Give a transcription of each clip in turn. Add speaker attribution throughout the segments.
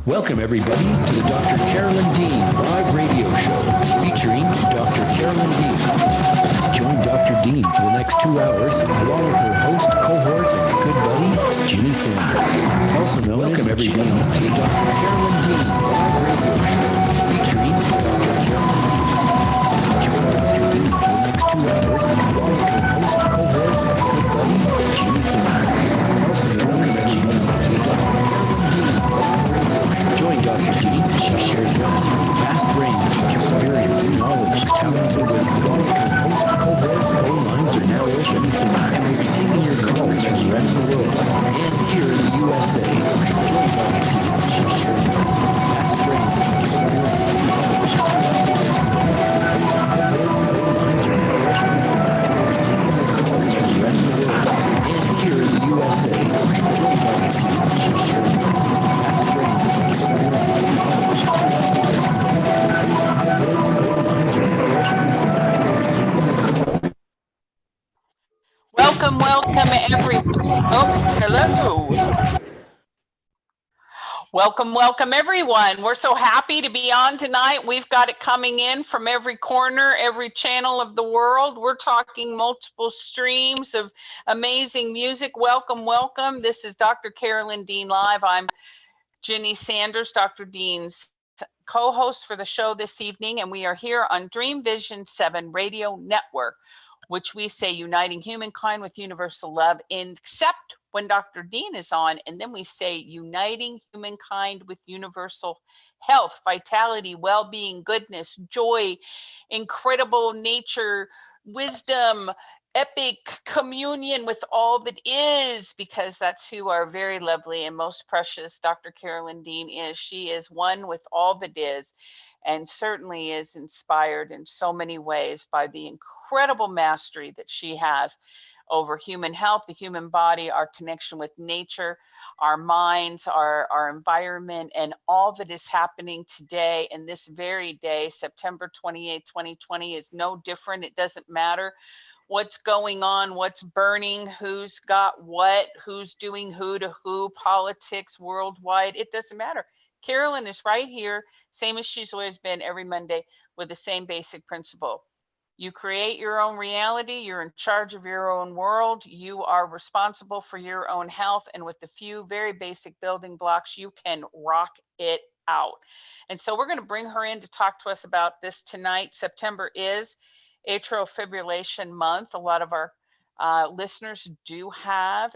Speaker 1: Welcome, everybody, to the Dr. Carolyn Dean live radio show featuring Dr. Carolyn Dean. Join Dr. Dean for the next 2 hours along with her host, cohort, and good buddy, Ginny Sanders. Also known as everybody to the Dr. Carolyn Dean live radio show featuring Dr. Carolyn Dean. Join Dr. Dean for the next 2 hours along with her host, cohort, and good buddy, Ginny Sanders. Also known as everybody to the Dr. Carolyn Dean live radio show. Join Dr. Dean as she shares with us a vast range of experience, knowledge, talent, and wisdom. Her host, cohort, phone lines are now open, and we'll be taking your calls from the rest of the world and here in the USA. Join Dr. Dean as she shares with us a vast range of experience, knowledge, talent, and wisdom. Phone lines are now open, and we'll be taking your calls from the rest of the world and here in the USA. Join Dr. Dean as she shares with us a vast range of experience, knowledge, talent, and wisdom.
Speaker 2: Welcome, welcome everyone. We're so happy to be on tonight. We've got it coming in from every corner, every channel of the world. We're talking multiple streams of amazing music. Welcome. This is Dr. Carolyn Dean Live. I'm Ginny Sanders, Dr. Dean's co-host for the show this evening, and we are here on Dream Vision 7 Radio Network, which we say uniting humankind with universal love, except when Dr. Dean is on, and then we say uniting humankind with universal health, vitality, well-being, goodness, joy, incredible nature, wisdom, epic communion with all that is, because that's who our very lovely and most precious Dr. Carolyn Dean is. She is one with all that is, and certainly is inspired in so many ways by the incredible mastery that she has over human health, the human body, our connection with nature, our minds, our environment, and all that is happening today. And this very day, September 28, 2020, is no different. It doesn't matter what's going on, what's burning, who's got what, who's doing who to who, politics worldwide. It doesn't matter. Carolyn is right here, same as she's always been every Monday, with the same basic principle. You create your own reality. You're in charge of your own world. You are responsible for your own health. And with a few very basic building blocks, you can rock it out. And so we're going to bring her in to talk to us about this tonight. September is Atrial Fibrillation Month. A lot of our listeners do have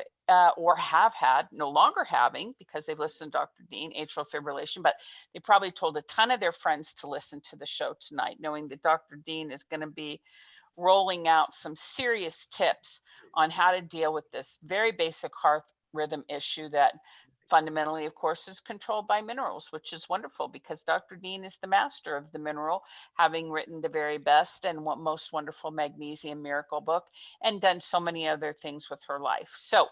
Speaker 2: or have had, no longer having, because they've listened to Dr. Dean, atrial fibrillation, but they probably told a ton of their friends to listen to the show tonight, knowing that Dr. Dean is going to be rolling out some serious tips on how to deal with this very basic heart rhythm issue that fundamentally, of course, is controlled by minerals, which is wonderful because Dr. Dean is the master of the mineral, having written the very best and most wonderful Magnesium Miracle book and done so many other things with her life. So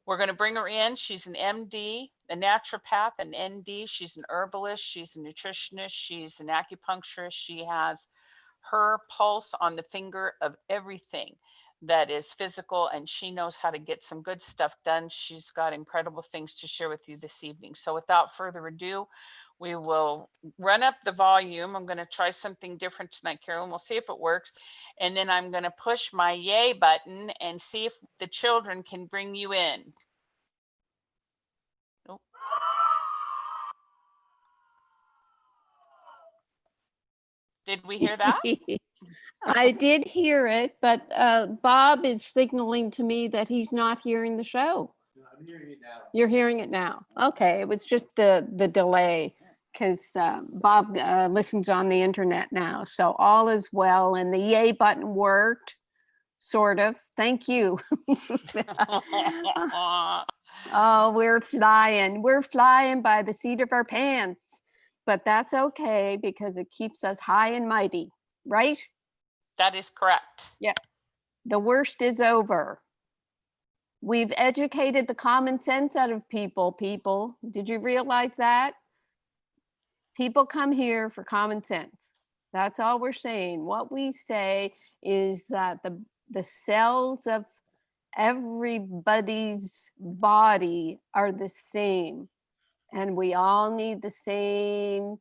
Speaker 2: we're going to bring her in. She's an MD, a naturopath, an ND. She's an herbalist. She's a nutritionist. She's an acupuncturist. She has her pulse on the finger of everything that is physical, and she knows how to get some good stuff done. She's got incredible things to share with you this evening. So without further ado, we will run up the volume. I'm going to try something different tonight, Carolyn. We'll see if it works. And then I'm going to push my yay button and see if the children can bring you in. Oh. Did we hear that?
Speaker 3: I did hear it, but Bob is signaling to me that he's not hearing the show.
Speaker 4: No, I'm hearing it now.
Speaker 3: You're hearing it now. Okay, it was just the delay because Bob listens on the internet now. So all is well, and the yay button worked, sort of. Thank you. Oh, we're flying. We're flying by the seat of our pants, but that's okay because it keeps us high and mighty, right?
Speaker 2: That is correct.
Speaker 3: Yeah. The worst is over. We've educated the common sense out of people. Did you realize that? People come here for common sense. That's all we're saying. What we say is that the cells of everybody's body are the same, and we all need the same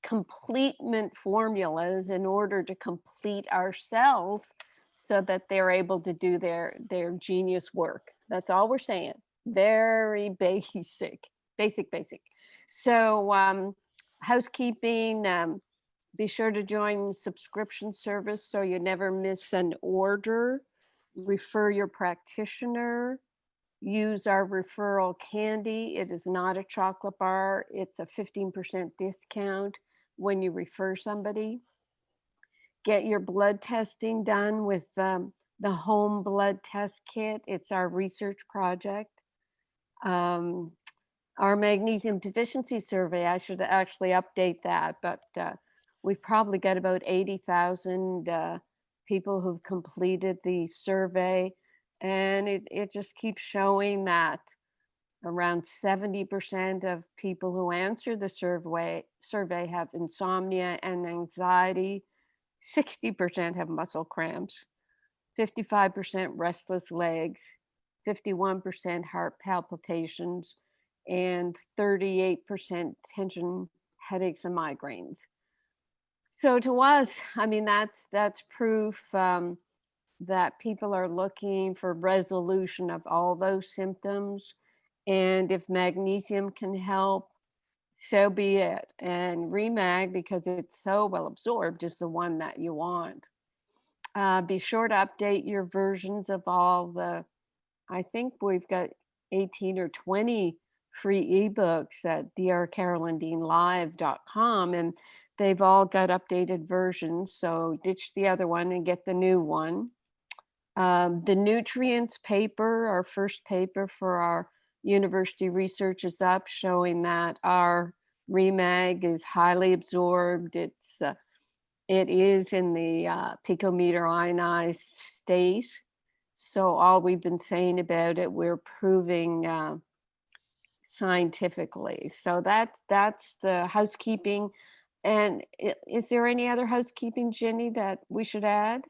Speaker 3: completement formulas in order to complete our cells so that they're able to do their genius work. That's all we're saying. Very basic. So housekeeping, be sure to join subscription service so you never miss an order. Refer your practitioner. Use our referral candy. It is not a chocolate bar. It's a 15% discount when you refer somebody. Get your blood testing done with the home blood test kit. It's our research project. Our magnesium deficiency survey, I should actually update that, but we've probably got about 80,000 people who've completed the survey. And it just keeps showing that around 70% of people who answer the survey have insomnia and anxiety. 60% have muscle cramps, 55% restless legs, 51% heart palpitations, and 38% tension, headaches, and migraines. So to us, I mean, that's proof that people are looking for resolution of all those symptoms. And if magnesium can help, so be it. And Remag, because it's so well absorbed, is the one that you want. Be sure to update your versions of all the, I think we've got 18 or 20 free ebooks at drcarolyndeanlive.com, and they've all got updated versions. So ditch the other one and get the new one. The nutrients paper, our first paper for our university research, is up, showing that our Remag is highly absorbed. It is in the picometer ionized state. So all we've been saying about it, we're proving scientifically. So that's the housekeeping. And is there any other housekeeping, Jenny, that we should add?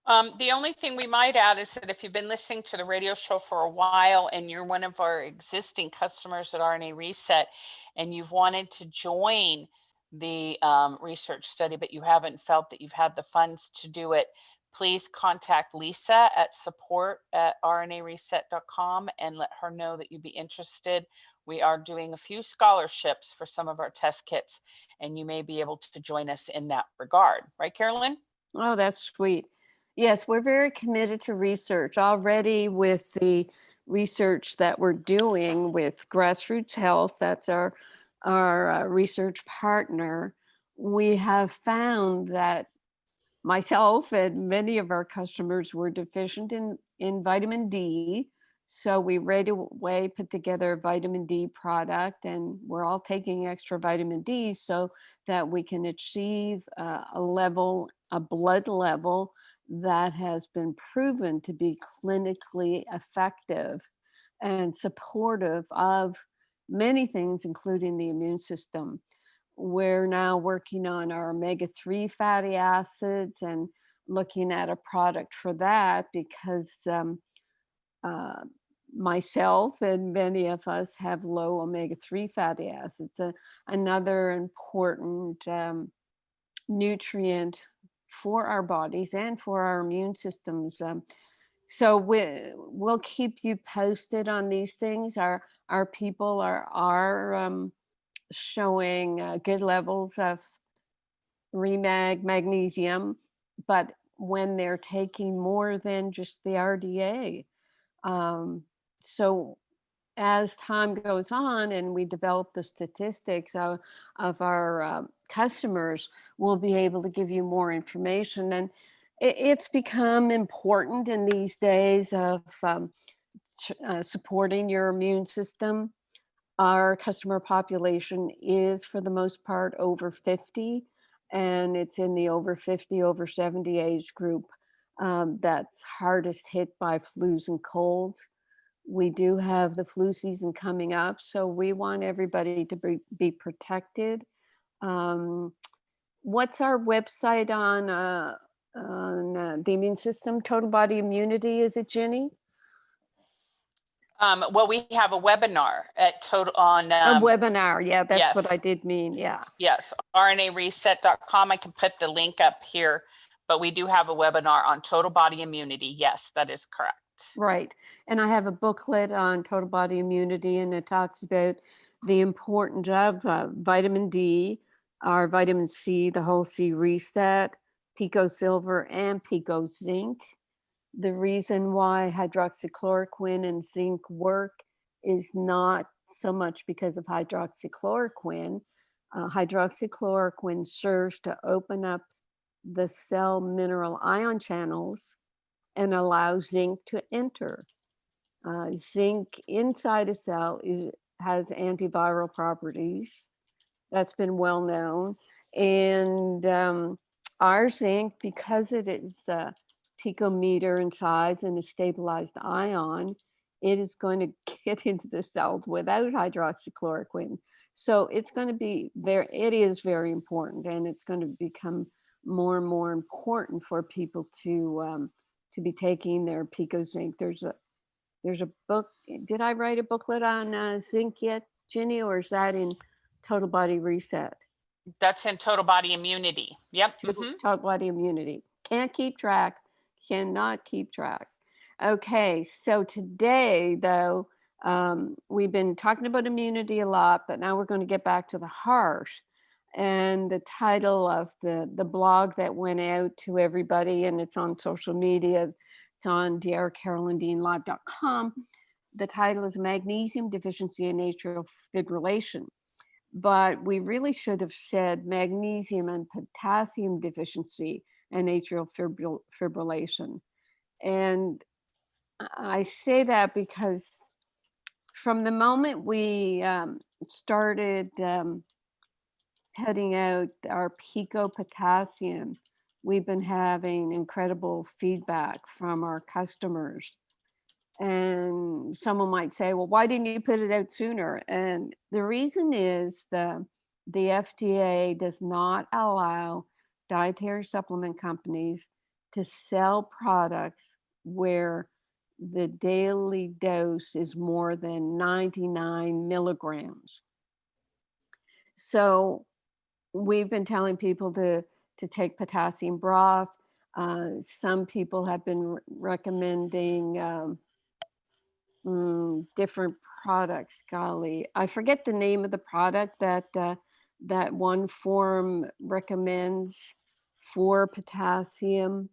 Speaker 2: The only thing we might add is that if you've been listening to the radio show for a while and you're one of our existing customers at RNA Reset and you've wanted to join the research study, but you haven't felt that you've had the funds to do it, please contact Lisa at support@rnareset.com and let her know that you'd be interested. We are doing a few scholarships for some of our test kits, and you may be able to join us in that regard. Right, Carolyn?
Speaker 3: Oh, that's sweet. Yes, we're very committed to research already with the research that we're doing with Grassroots Health. That's our research partner. We have found that myself and many of our customers were deficient in vitamin D. So we right away put together a vitamin D product, and we're all taking extra vitamin D so that we can achieve a blood level that has been proven to be clinically effective and supportive of many things, including the immune system. We're now working on our omega-3 fatty acids and looking at a product for that because myself and many of us have low omega-3 fatty acids. Another important nutrient for our bodies and for our immune systems. So we'll keep you posted on these things. Our people are showing good levels of Remag magnesium, but when they're taking more than just the RDA. So as time goes on and we develop the statistics of our customers, we'll be able to give you more information. And it's become important in these days of supporting your immune system. Our customer population is, for the most part, over 50, and it's in the over 50, over 70 age group that's hardest hit by flus and colds. We do have the flu season coming up, so we want everybody to be protected. what's our website on the immune system? Total body immunity, is it, Ginny?
Speaker 2: Well, we have a webinar at total on
Speaker 3: A webinar, yeah, that's what I
Speaker 2: yes.
Speaker 3: did mean, yeah.
Speaker 2: Yes, rnareset.com. I can put the link up here, but we do have a webinar on total body immunity. Yes, that is correct.
Speaker 3: Right. And I have a booklet on total body immunity, and it talks about the importance of vitamin D, our vitamin C, the whole C reset, pico silver, and pico zinc. The reason why hydroxychloroquine and zinc work is not so much because of hydroxychloroquine. Hydroxychloroquine serves to open up the cell mineral ion channels and allow zinc to enter. Zinc inside a cell has antiviral properties. That's been well known. And our zinc, because it is a picometer in size and a stabilized ion, it is going to get into the cells without hydroxychloroquine. So it's going to be it is very important, and it's going to become more and more important for people to be taking their pico zinc. There's a book. Did I write a booklet on zinc yet, Ginny, or is that in Total Body Reset?
Speaker 2: That's in total body immunity. Yep.
Speaker 3: Total Body Immunity. Can't keep track. Cannot keep track. Okay, so today, though, we've been talking about immunity a lot, but now we're going to get back to the heart. And the title of the blog that went out to everybody, and it's on social media, it's on drcarolyndeanlive.com. The title is Magnesium Deficiency and Atrial Fibrillation. But we really should have said magnesium and potassium deficiency and atrial fibrillation. And I say that because from the moment we started putting out our pico potassium, we've been having incredible feedback from our customers. And someone might say, well, why didn't you put it out sooner? And the reason is the FDA does not allow dietary supplement companies to sell products where the daily dose is more than 99 milligrams. So we've been telling people to take potassium broth. Some people have been recommending different products. Golly, I forget the name of the product that one form recommends for potassium.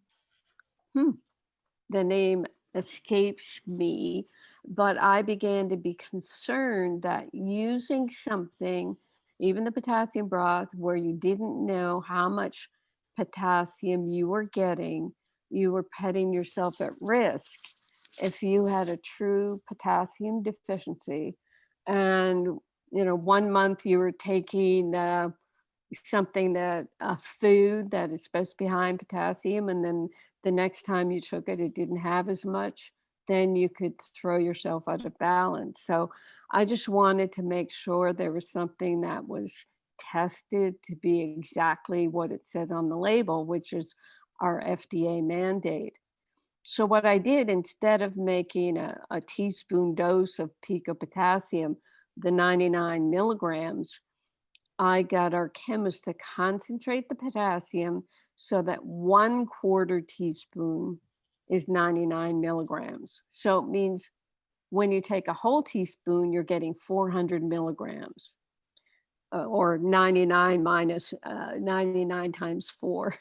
Speaker 3: The name escapes me, but I began to be concerned that using something, even the potassium broth, where you didn't know how much potassium you were getting, you were putting yourself at risk if you had a true potassium deficiency. And 1 month you were taking something a food that is supposed to be high in potassium, and then the next time you took it, it didn't have as much, then you could throw yourself out of balance. So I just wanted to make sure there was something that was tested to be exactly what it says on the label, which is our FDA mandate. So what I did, instead of making a teaspoon dose of pico potassium, the 99 milligrams, I got our chemist to concentrate the potassium so that 1/4 teaspoon is 99 milligrams. So it means when you take a whole teaspoon, you're getting 400 milligrams, or 99 minus 99 times 4.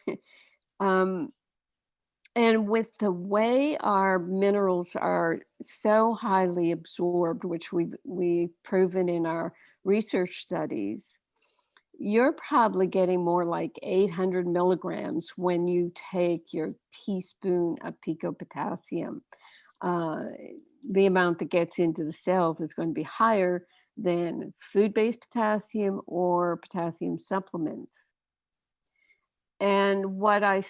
Speaker 3: And with the way our minerals are so highly absorbed, which we've proven in our research studies, you're probably getting more like 800 milligrams when you take your teaspoon of pico potassium. The amount that gets into the cells is going to be higher than food-based potassium or potassium supplements. And what I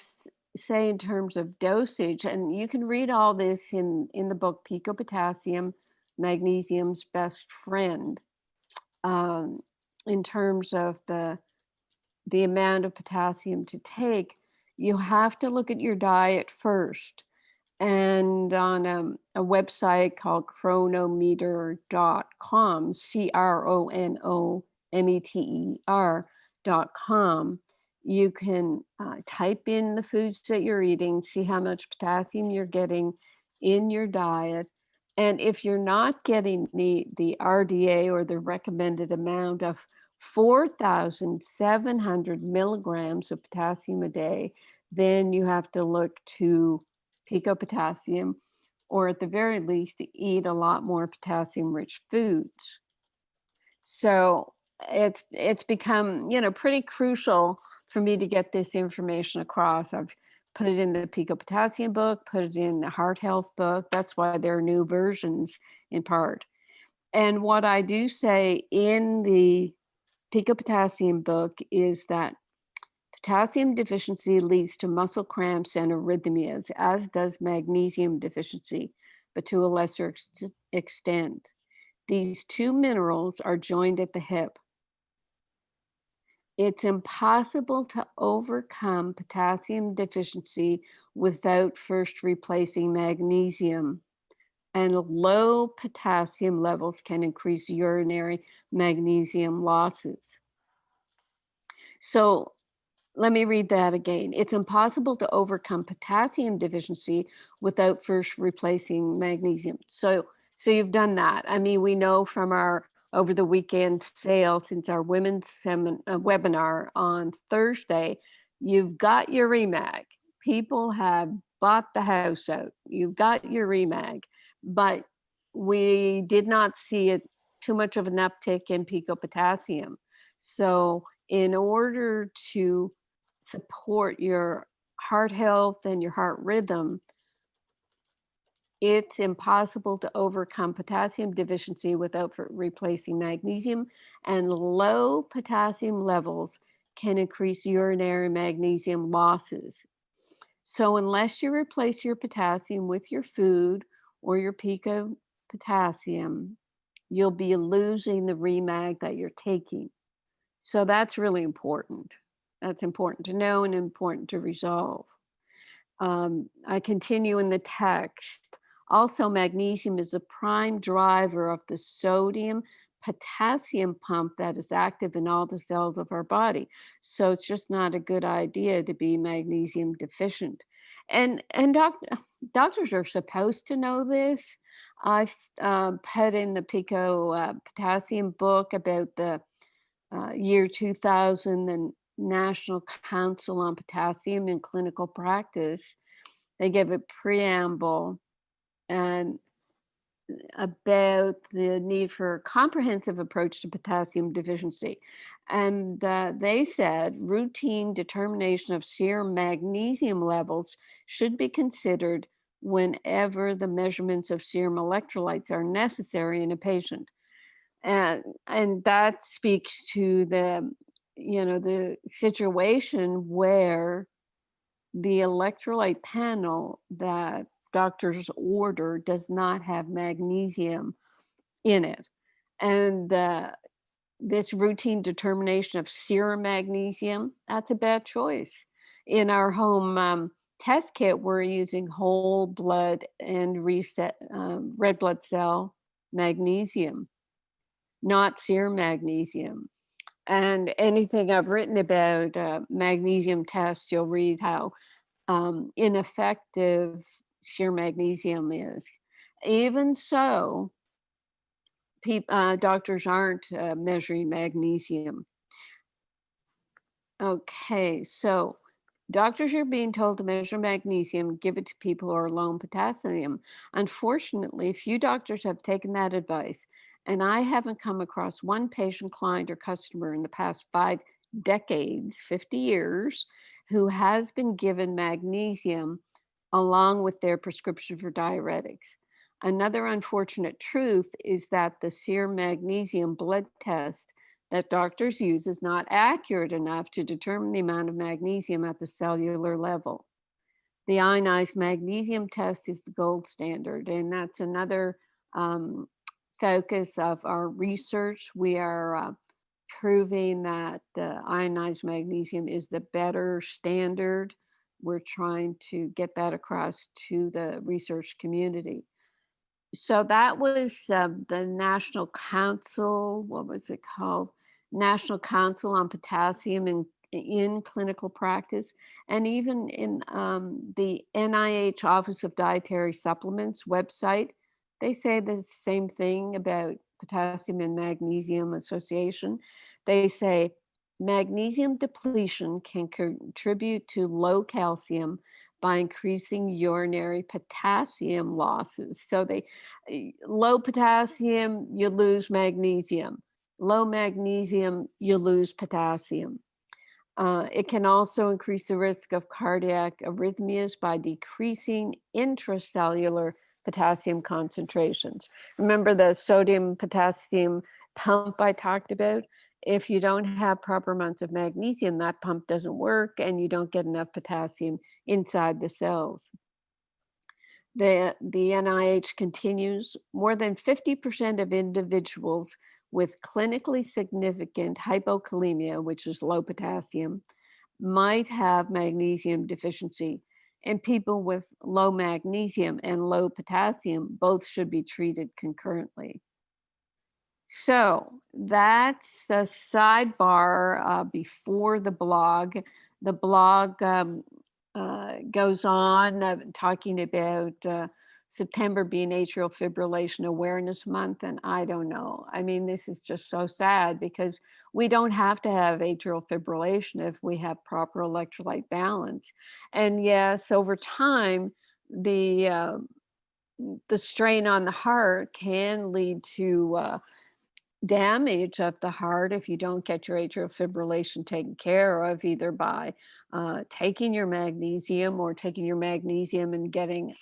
Speaker 3: say in terms of dosage, and you can read all this in the book Pico Potassium, Magnesium's Best Friend, in terms of the the amount of potassium to take, you have to look at your diet first. And on a website called chronometer.com, CRONOMETER.com, you can type in the foods that you're eating, see how much potassium you're getting in your diet. And if you're not getting the RDA, or the recommended amount of 4,700 milligrams of potassium a day, then you have to look to pico potassium, or at the very least, eat a lot more potassium-rich foods. So it's become, pretty crucial for me to get this information across. I've put it in the pico potassium book, put it in the heart health book. That's why there are new versions in part. And what I do say in the pico potassium book is that potassium deficiency leads to muscle cramps and arrhythmias, as does magnesium deficiency, but to a lesser extent. These two minerals are joined at the hip. It's impossible to overcome potassium deficiency without first replacing magnesium. And low potassium levels can increase urinary magnesium losses. So let me read that again. It's impossible to overcome potassium deficiency without first replacing magnesium. So you've done that. I mean, we know from our over the weekend sale, since our women's webinar on Thursday, you've got your Remag. People have bought the house out. You've got your Remag, but we did not see it too much of an uptick in pico potassium. So in order to support your heart health and your heart rhythm, it's impossible to overcome potassium deficiency without replacing magnesium, and low potassium levels can increase urinary magnesium losses. So unless you replace your potassium with your food or your pico potassium, you'll be losing the Remag that you're taking. So that's really important. That's important to know and important to resolve. I continue in the text. Also, magnesium is a prime driver of the sodium potassium pump that is active in all the cells of our body. So it's just not a good idea to be magnesium deficient. And doctors are supposed to know this. I've put in the pico potassium book about the year 2000, the National Council on Potassium in Clinical Practice. They give a preamble and about the need for a comprehensive approach to potassium deficiency. And they said routine determination of serum magnesium levels should be considered whenever the measurements of serum electrolytes are necessary in a patient. And that speaks to the situation where the electrolyte panel that doctors order does not have magnesium in it. And this routine determination of serum magnesium, that's a bad choice. In our home test kit, we're using whole blood and red blood cell magnesium, not serum magnesium. And anything I've written about magnesium tests, you'll read how ineffective serum magnesium is. Even so, doctors aren't measuring magnesium. Okay, so doctors are being told to measure magnesium, give it to people who are low in potassium. Unfortunately, few doctors have taken that advice. And I haven't come across one patient, client, or customer in the past 5 decades, 50 years, who has been given magnesium along with their prescription for diuretics. Another unfortunate truth is that the serum magnesium blood test that doctors use is not accurate enough to determine the amount of magnesium at the cellular level. The ionized magnesium test is the gold standard, and that's another focus of our research. We are proving that ionized magnesium is the better standard. We're trying to get that across to the research community. So that was the National Council, what was it called? National Council on Potassium in Clinical Practice. And even in the NIH Office of Dietary Supplements website, they say the same thing about potassium and magnesium association. They say magnesium depletion can contribute to low calcium by increasing urinary potassium losses. So low potassium, you lose magnesium. Low magnesium, you lose potassium. It can also increase the risk of cardiac arrhythmias by decreasing intracellular potassium concentrations. Remember the sodium potassium pump I talked about? If you don't have proper amounts of magnesium, that pump doesn't work and you don't get enough potassium inside the cells. The NIH continues, more than 50% of individuals with clinically significant hypokalemia, which is low potassium, might have magnesium deficiency. And people with low magnesium and low potassium both should be treated concurrently. So that's a sidebar before the blog. The blog goes on talking about September being Atrial Fibrillation Awareness Month. And I don't know. I mean, this is just so sad because we don't have to have atrial fibrillation if we have proper electrolyte balance. And yes, over time, the strain on the heart can lead to damage of the heart if you don't get your atrial fibrillation taken care of, either by taking your magnesium or taking your magnesium and getting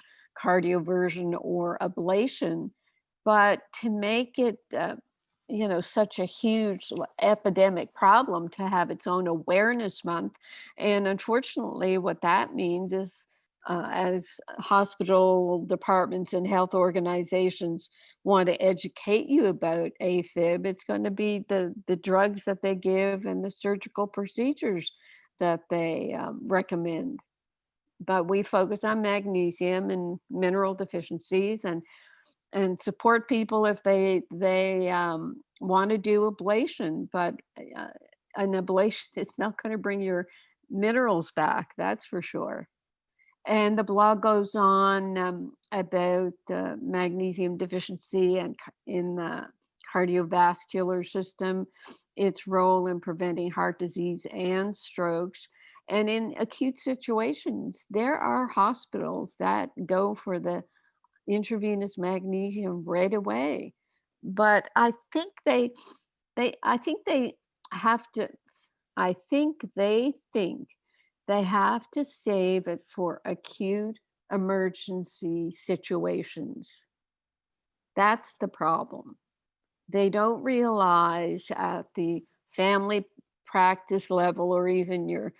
Speaker 3: cardioversion or ablation. But to make it such a huge epidemic problem, to have its own awareness month. And unfortunately, what that means is as hospital departments and health organizations want to educate you about AFib, it's going to be the drugs that they give and the surgical procedures that they recommend. But we focus on magnesium and mineral deficiencies and support people if they want to do ablation. But an ablation is not going to bring your minerals back, that's for sure. And the blog goes on about magnesium deficiency and in the cardiovascular system, its role in preventing heart disease and strokes. And in acute situations, there are hospitals that go for the intravenous magnesium right away. But I think they have to, I think they think they have to save it for acute emergency situations. That's the problem. They don't realize at the family practice level or even your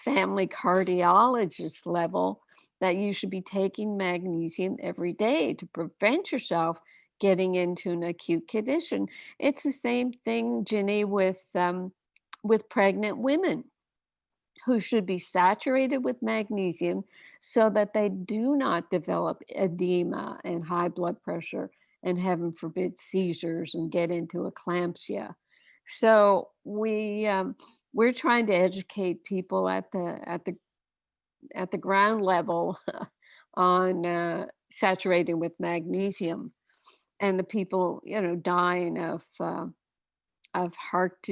Speaker 3: family cardiologist level that you should be taking magnesium every day to prevent yourself getting into an acute condition. It's the same thing, Ginny, with pregnant women who should be saturated with magnesium so that they do not develop edema and high blood pressure and, heaven forbid, seizures and get into eclampsia. So we're trying to educate people at the ground level on saturating with magnesium, and the people dying of heart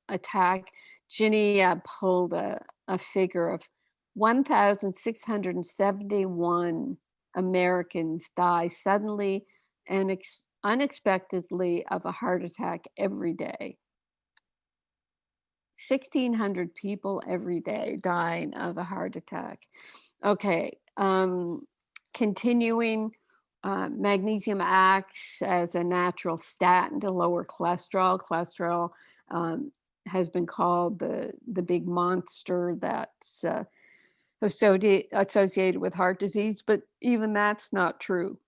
Speaker 3: attack. Ginny pulled a figure of 1,671 Americans die suddenly and unexpectedly of a heart attack every day. 1,600 people every day dying of a heart attack. Okay, continuing, magnesium acts as a natural statin to lower cholesterol. Cholesterol has been called the big monster that's associated with heart disease, but even that's not true.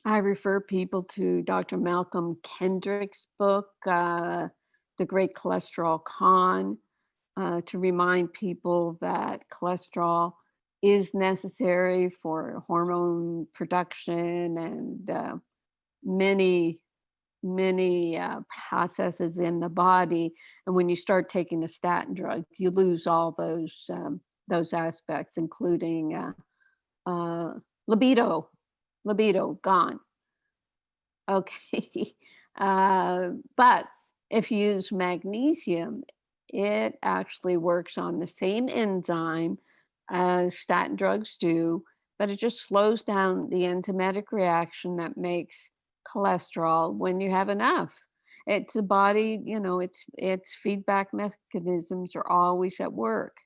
Speaker 3: I refer people to Dr. Malcolm Kendrick's book, the great cholesterol con, to remind people that cholesterol is necessary for hormone production and many processes in the body. And when you start taking a statin drug, you lose all those aspects, including libido gone. Okay. But if you use magnesium, it actually works on the same enzyme as statin drugs do, but it just slows down the enzymatic reaction that makes cholesterol when you have enough. It's the body, its feedback mechanisms are always at work.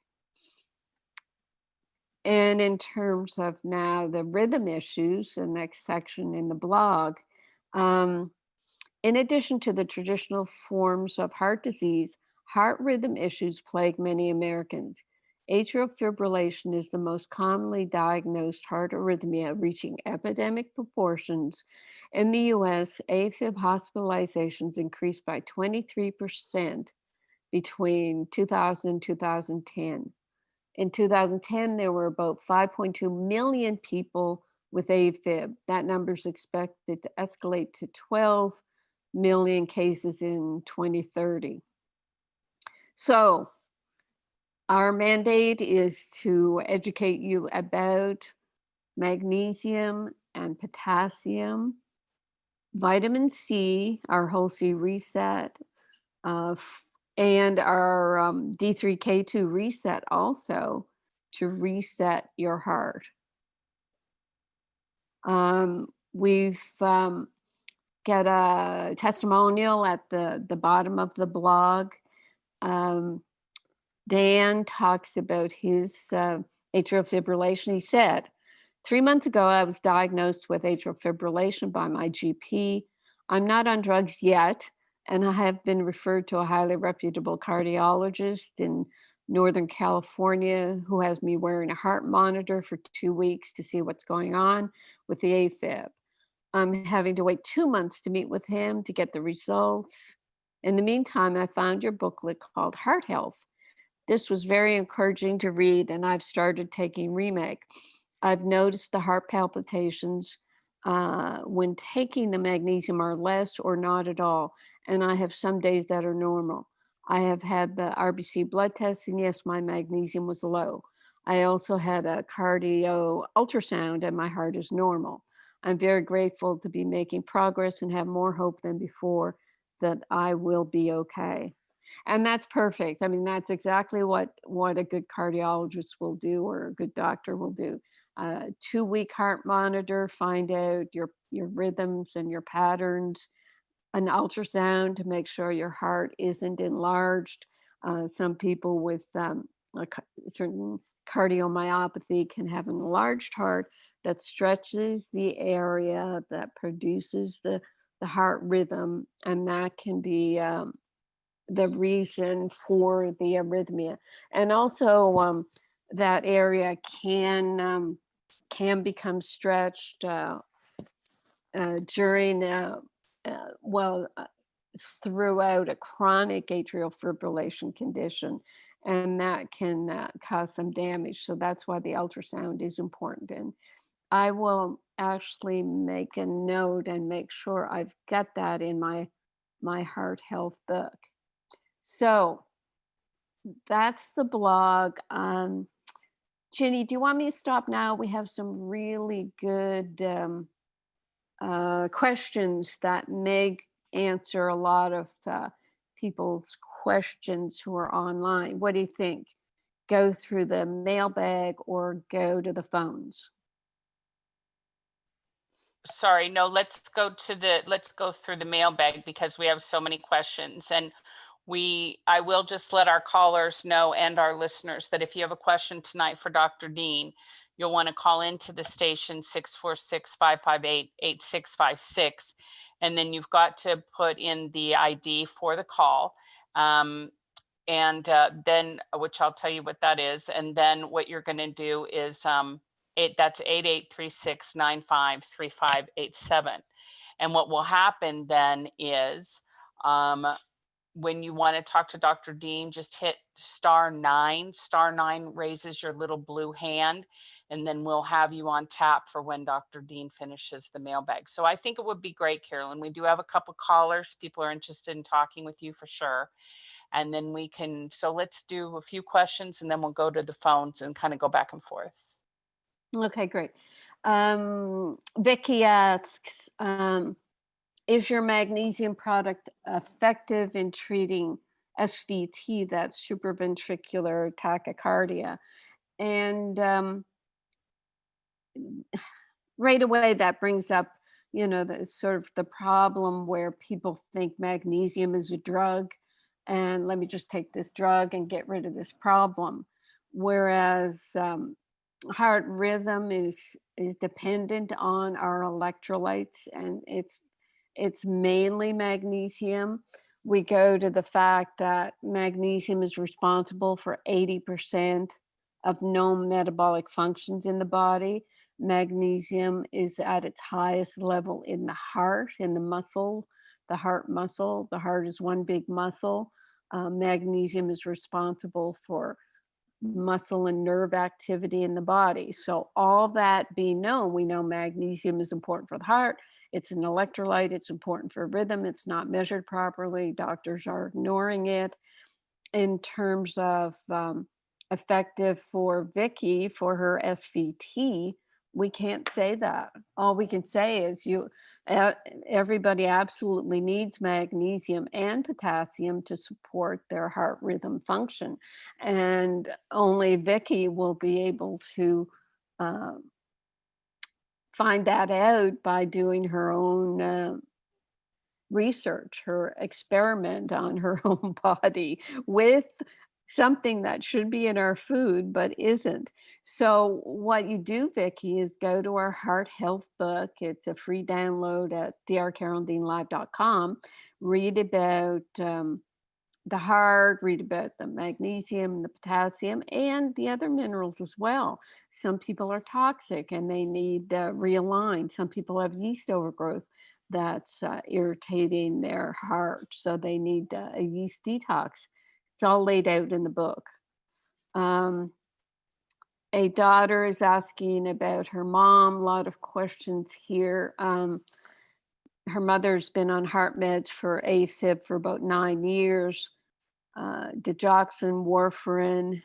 Speaker 3: And in terms of now the rhythm issues, the next section in the blog, in addition to the traditional forms of heart disease, heart rhythm issues plague many Americans. Atrial fibrillation is the most commonly diagnosed heart arrhythmia, reaching epidemic proportions. In the US, AFib hospitalizations increased by 23% between 2000 and 2010. In 2010, there were about 5.2 million people with AFib. That number is expected to escalate to 12 million cases in 2030. So our mandate is to educate you about magnesium and potassium, vitamin C, our whole C reset, and our D3K2 reset also, to reset your heart. We've got a testimonial at the bottom of the blog. Dan talks about his atrial fibrillation. He said, 3 months ago, I was diagnosed with atrial fibrillation by my GP. I'm not on drugs yet, and I have been referred to a highly reputable cardiologist in Northern California who has me wearing a heart monitor for 2 weeks to see what's going on with the AFib. I'm having to wait 2 months to meet with him to get the results. In the meantime, I found your booklet called Heart Health. This was very encouraging to read, and I've started taking Remake. I've noticed the heart palpitations when taking the magnesium are less or not at all, and I have some days that are normal. I have had the RBC blood test, and yes, my magnesium was low. I also had a cardio ultrasound, and my heart is normal. I'm very grateful to be making progress and have more hope than before that I will be okay. And that's perfect. I mean, that's exactly what a good cardiologist will do, or a good doctor will do. 2-week heart monitor, find out your rhythms and your patterns, an ultrasound to make sure your heart isn't enlarged. Some people with a certain cardiomyopathy can have an enlarged heart that stretches the area that produces the heart rhythm, and that can be the reason for the arrhythmia. And also that area can become stretched during throughout a chronic atrial fibrillation condition, and that can cause some damage. So that's why the ultrasound is important. And I will actually make a note and make sure I've got that in my heart health book. So that's the blog. Ginny, do you want me to stop now? We have some really good questions that may answer a lot of people's questions who are online. What do you think? Go through the mailbag or go to the phones?
Speaker 2: Sorry, no, let's go through the mailbag because we have so many questions. And I will just let our callers know and our listeners that if you have a question tonight for Dr. Dean, you'll want to call into the station 646-558-8656. And then you've got to put in the ID for the call. And then, which I'll tell you what that is. And then what you're going to do is, that's 8836953587. And what will happen then is when you want to talk to Dr. Dean, just hit *9. *9 raises your little blue hand, and then we'll have you on tap for when Dr. Dean finishes the mailbag. So I think it would be great, Carolyn. We do have a couple callers. People are interested in talking with you for sure. And then we can, so let's do a few questions and then we'll go to the phones and kind of go back and forth.
Speaker 3: Okay, great. Vicky asks, is your magnesium product effective in treating SVT, that's supraventricular tachycardia? And right away that brings up, the sort of the problem where people think magnesium is a drug, and let me just take this drug and get rid of this problem. Whereas heart rhythm is dependent on our electrolytes, and it's mainly magnesium. We go to the fact that magnesium is responsible for 80% of known metabolic functions in the body. Magnesium is at its highest level in the heart, in the muscle, the heart muscle. The heart is one big muscle. Magnesium is responsible for muscle and nerve activity in the body. So all that being known, we know magnesium is important for the heart. It's an electrolyte. It's important for rhythm. It's not measured properly. Doctors are ignoring it. In terms of effective for Vicky for her SVT, we can't say that. All we can say is everybody absolutely needs magnesium and potassium to support their heart rhythm function. And only Vicky will be able to find that out by doing her own research, her experiment on her own body with something that should be in our food but isn't. So what you do, Vicky, is go to our heart health book. It's a free download at drcarolyndeanlive.com. Read about the heart, read about the magnesium, the potassium, and the other minerals as well. Some people are toxic and they need realigned. Some people have yeast overgrowth that's irritating their heart, so they need a yeast detox. It's all laid out in the book. A daughter is asking about her mom. A lot of questions here. Her mother's been on heart meds for AFib for about 9 years. Digoxin, warfarin,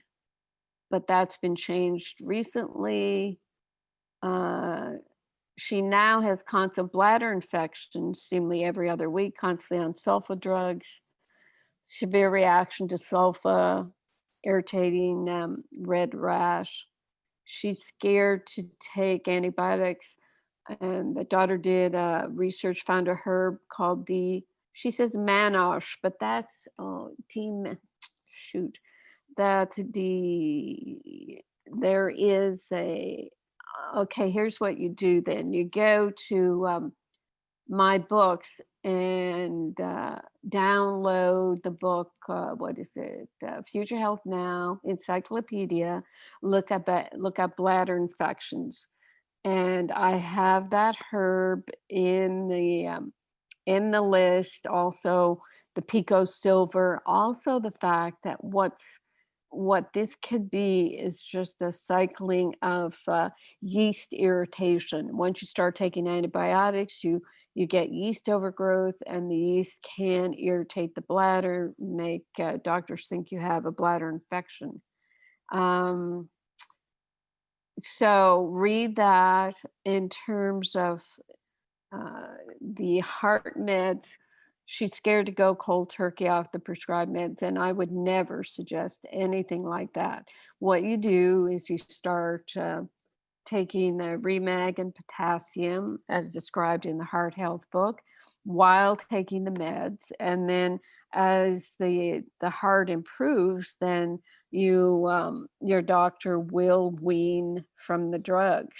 Speaker 3: but that's been changed recently. She now has constant bladder infections, seemingly every other week, constantly on sulfa drugs. Severe reaction to sulfa, irritating red rash. She's scared to take antibiotics, and the daughter did research, found a herb called she says manosh, but that's there is okay, here's what you do then. You go to my books and download the book, what is it? Future Health Now, Encyclopedia, look up bladder infections. And I have that herb in the list, also the Pico Silver, also the fact that what this could be is just a cycling of yeast irritation. Once you start taking antibiotics, you get yeast overgrowth, and the yeast can irritate the bladder, make doctors think you have a bladder infection. So read that. In terms of the heart meds, she's scared to go cold turkey off the prescribed meds, and I would never suggest anything like that. What you do is you start taking the Remag and potassium as described in the heart health book while taking the meds, and then as the heart improves, then your doctor will wean from the drugs.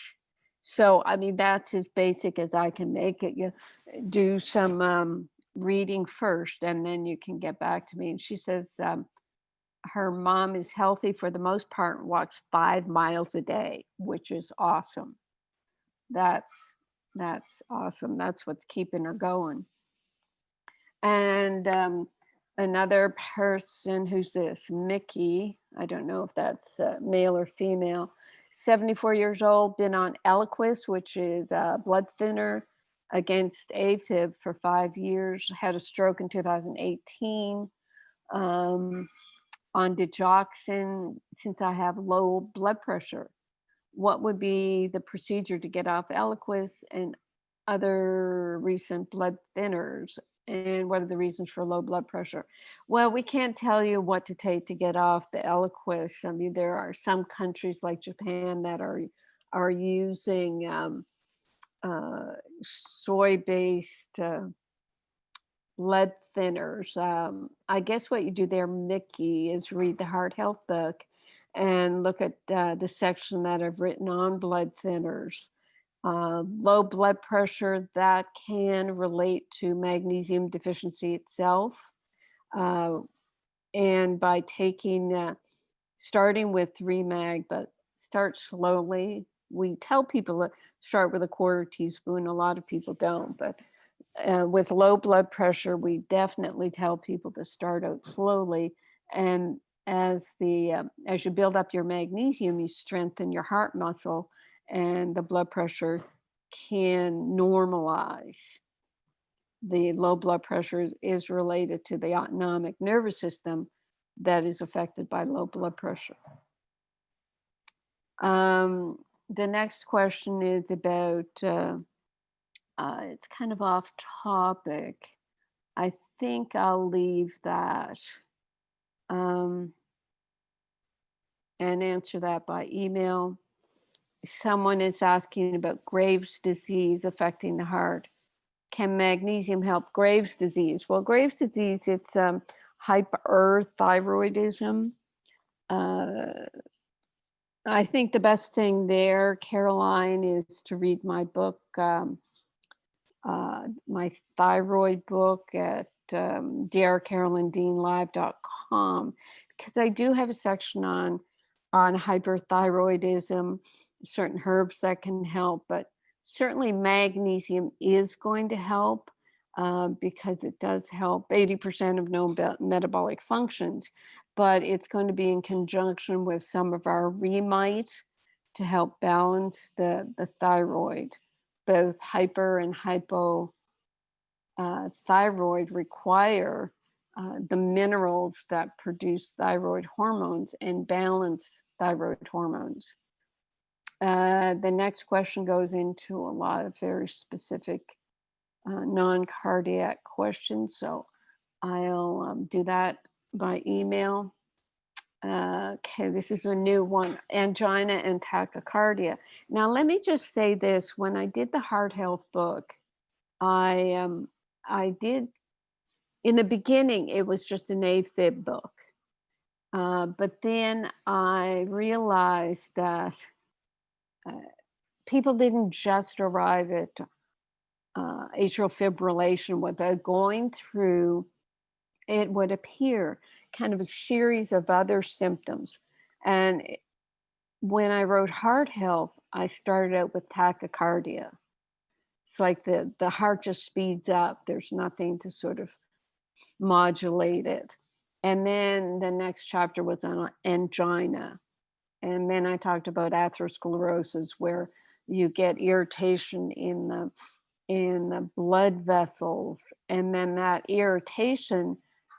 Speaker 3: So I mean, that's as basic as I can make it. You do some reading first, and then you can get back to me. And she says her mom is healthy for the most part and walks 5 miles a day, which is awesome. That's awesome. That's what's keeping her going. And Another person, who's this? Mickey. I don't know if that's male or female. 74 years old, been on Eliquis, which is a blood thinner against AFib for 5 years. Had a stroke in 2018. On digoxin, since I have low blood pressure. What would be the procedure to get off Eliquis and other recent blood thinners? And what are the reasons for low blood pressure? Well, we can't tell you what to take to get off the Eliquis. I mean, there are some countries like Japan that are using soy-based blood thinners. I guess what you do there, Mickey, is read the Heart Health book and look at the section that I've written on blood thinners. Low blood pressure, that can relate to magnesium deficiency itself. And by taking, starting with 3 mag, but start slowly. We tell people to start with a quarter teaspoon. A lot of people don't, but with low blood pressure, we definitely tell people to start out slowly. And as you build up your magnesium, you strengthen your heart muscle, and the blood pressure can normalize. The low blood pressure is related to the autonomic nervous system that is affected by low blood pressure. The next question is about, it's kind of off topic. I think I'll leave that and answer that by email. Someone is asking about Graves' disease affecting the heart. Can magnesium help Graves' disease? Well, Graves' disease, it's hyperthyroidism. I think the best thing there, Caroline, is to read my book, my thyroid book at drcarolyndeanlive.com, because I do have a section on hyperthyroidism, certain herbs that can help, but certainly magnesium is going to help because it does help 80% of known metabolic functions, but it's going to be in conjunction with some of our remite to help balance the thyroid. Both hyper and hypo thyroid require the minerals that produce thyroid hormones and balance thyroid hormones. The next question goes into a lot of very specific non-cardiac questions, so I'll do that by email. Okay, this is a new one, angina and tachycardia. Now, let me just say this. When I did the heart health book, I did, in the beginning, it was just an AFib book. But then I realized that people didn't just arrive at atrial fibrillation. What they're going through, it would appear kind of a series of other symptoms. And when I wrote Heart Health, I started out with tachycardia. It's like the heart just speeds up. There's nothing to sort of modulate it. And then the next chapter was on angina. And then I talked about atherosclerosis, where you get irritation in the blood vessels. And then that irritation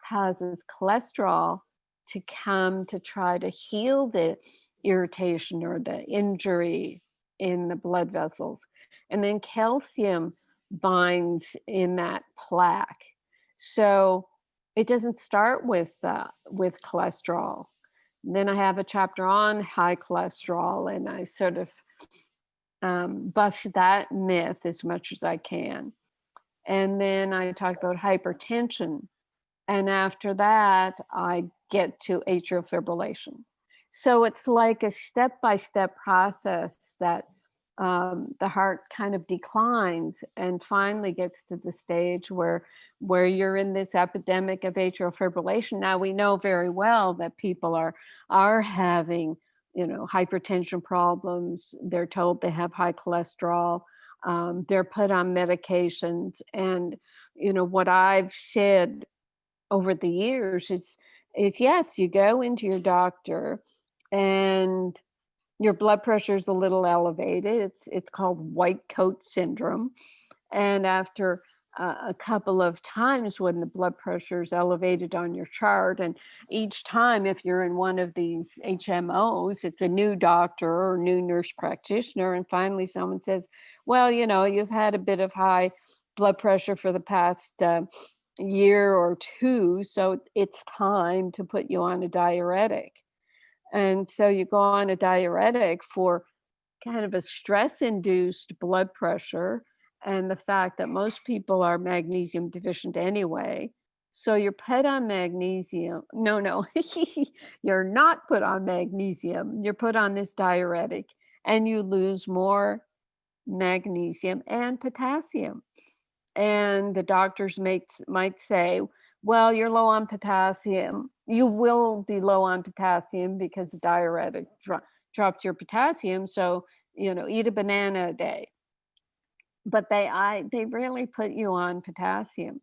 Speaker 3: causes cholesterol to come to try to heal the irritation or the injury in the blood vessels. And then calcium binds in that plaque. So it doesn't start with cholesterol. Then I have a chapter on high cholesterol, and I sort of bust that myth as much as I can. And then I talk about hypertension. And after that, I get to atrial fibrillation. So it's like a step-by-step process that the heart kind of declines and finally gets to the stage where you're in this epidemic of atrial fibrillation. Now, we know very well that people are having, hypertension problems. They're told they have high cholesterol. They're put on medications. And, what I've said over the years is yes, you go into your doctor and your blood pressure is a little elevated. It's called white coat syndrome. And after a couple of times when the blood pressure is elevated on your chart, and each time if you're in one of these HMOs, it's a new doctor or new nurse practitioner, and finally someone says, well, you've had a bit of high blood pressure for the past year or two, so it's time to put you on a diuretic. And so you go on a diuretic for kind of a stress-induced blood pressure and the fact that most people are magnesium deficient anyway. So you're put on magnesium. No, you're not put on magnesium. You're put on this diuretic and you lose more magnesium and potassium. And the doctors might say, well, you're low on potassium. You will be low on potassium because the diuretic drops your potassium. So, eat a banana a day. But they really put you on potassium.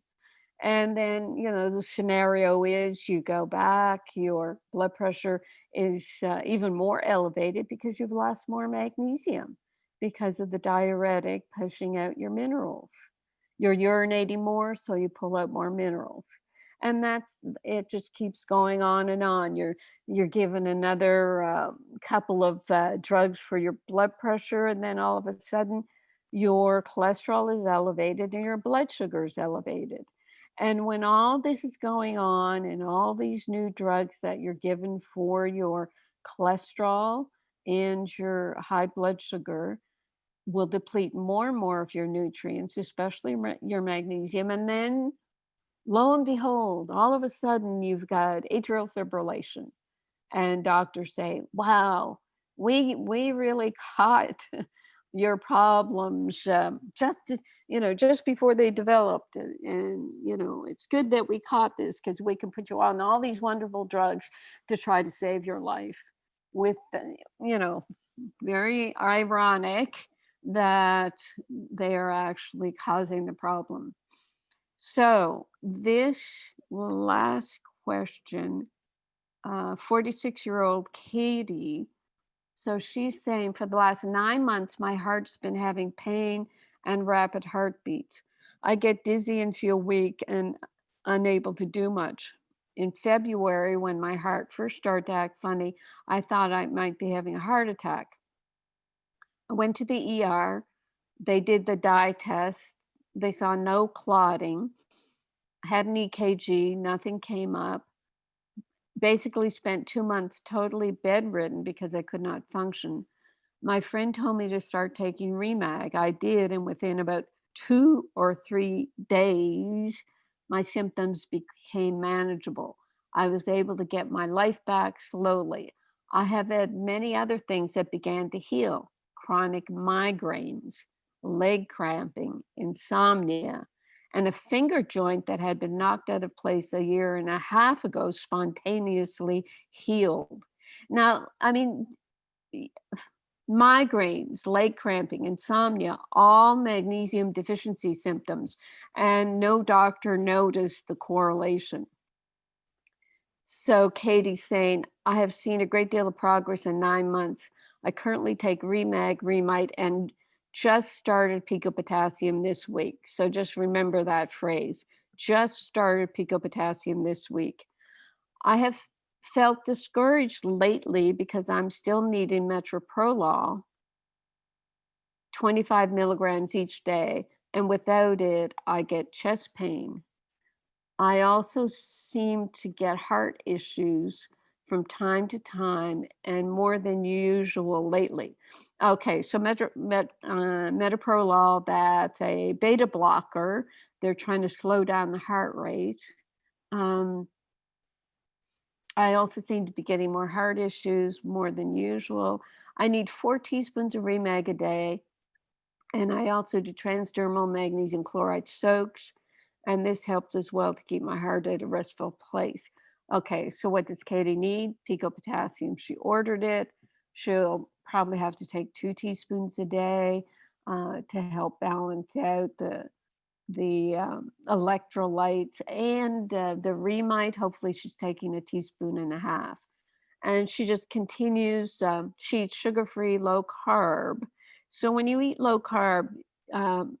Speaker 3: And then, the scenario is you go back, your blood pressure is even more elevated because you've lost more magnesium because of the diuretic pushing out your minerals. You're urinating more, so you pull out more minerals. And it just keeps going on and on. You're given another couple of drugs for your blood pressure, and then all of a sudden your cholesterol is elevated and your blood sugar is elevated. And when all this is going on and all these new drugs that you're given for your cholesterol and your high blood sugar will deplete more and more of your nutrients, especially your magnesium. And then lo and behold, all of a sudden you've got atrial fibrillation. And doctors say, wow, we really caught your problems just before they developed. And it's good that we caught this because we can put you on all these wonderful drugs to try to save your life. With very ironic that they are actually causing the problem. So this last question, 46-year-old Katie. So she's saying, for the last 9 months, my heart's been having pain and rapid heartbeats. I get dizzy and feel weak and unable to do much. In February, when my heart first started to act funny, I thought I might be having a heart attack. I went to the ER. They did the dye test. They saw no clotting. Had an EKG. Nothing came up. Basically spent 2 months totally bedridden because I could not function. My friend told me to start taking Remag. I did, and within about 2 or 3 days, my symptoms became manageable. I was able to get my life back slowly. I have had many other things that began to heal: chronic migraines, leg cramping, insomnia, and a finger joint that had been knocked out of place a year and a half ago spontaneously healed. Now, migraines, leg cramping, insomnia, all magnesium deficiency symptoms, and no doctor noticed the correlation. So Katie's saying, I have seen a great deal of progress in 9 months. I currently take Remag, Remite, and just started Pico Potassium this week. So just remember that phrase. Just started Pico Potassium this week. I have felt discouraged lately because I'm still needing metoprolol, 25 milligrams each day, and without it, I get chest pain. I also seem to get heart issues from time to time and more than usual lately. Okay, so metoprolol, that's a beta blocker. They're trying to slow down the heart rate. I also seem to be getting more heart issues more than usual. I need 4 teaspoons of Remag a day. And I also do transdermal magnesium chloride soaks. And this helps as well to keep my heart at a restful place. Okay, so what does Katie need? Pico Potassium. She ordered it. She'll probably have to take 2 teaspoons a day to help balance out the electrolytes and the Remite. Hopefully she's taking a teaspoon and a half. And she just continues, she eats sugar-free, low carb. So when you eat low carb, um,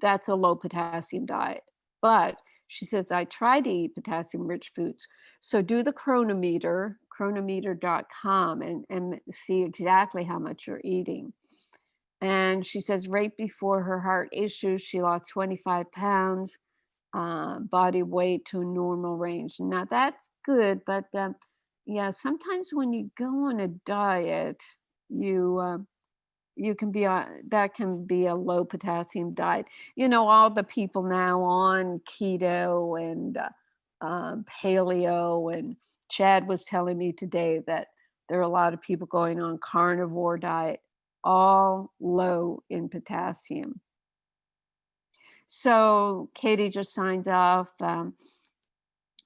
Speaker 3: that's a low potassium diet. But she says, I try to eat potassium rich foods. So do the chronometer, chronometer.com, and see exactly how much you're eating. And she says, right before her heart issues, she lost 25 pounds, body weight to a normal range. Now that's good, but yeah, sometimes when you go on a diet, you can be that can be a low potassium diet. You know, all the people now on keto and paleo, and Chad was telling me today that there are a lot of people going on carnivore diet, all low in potassium. So Katie just signs off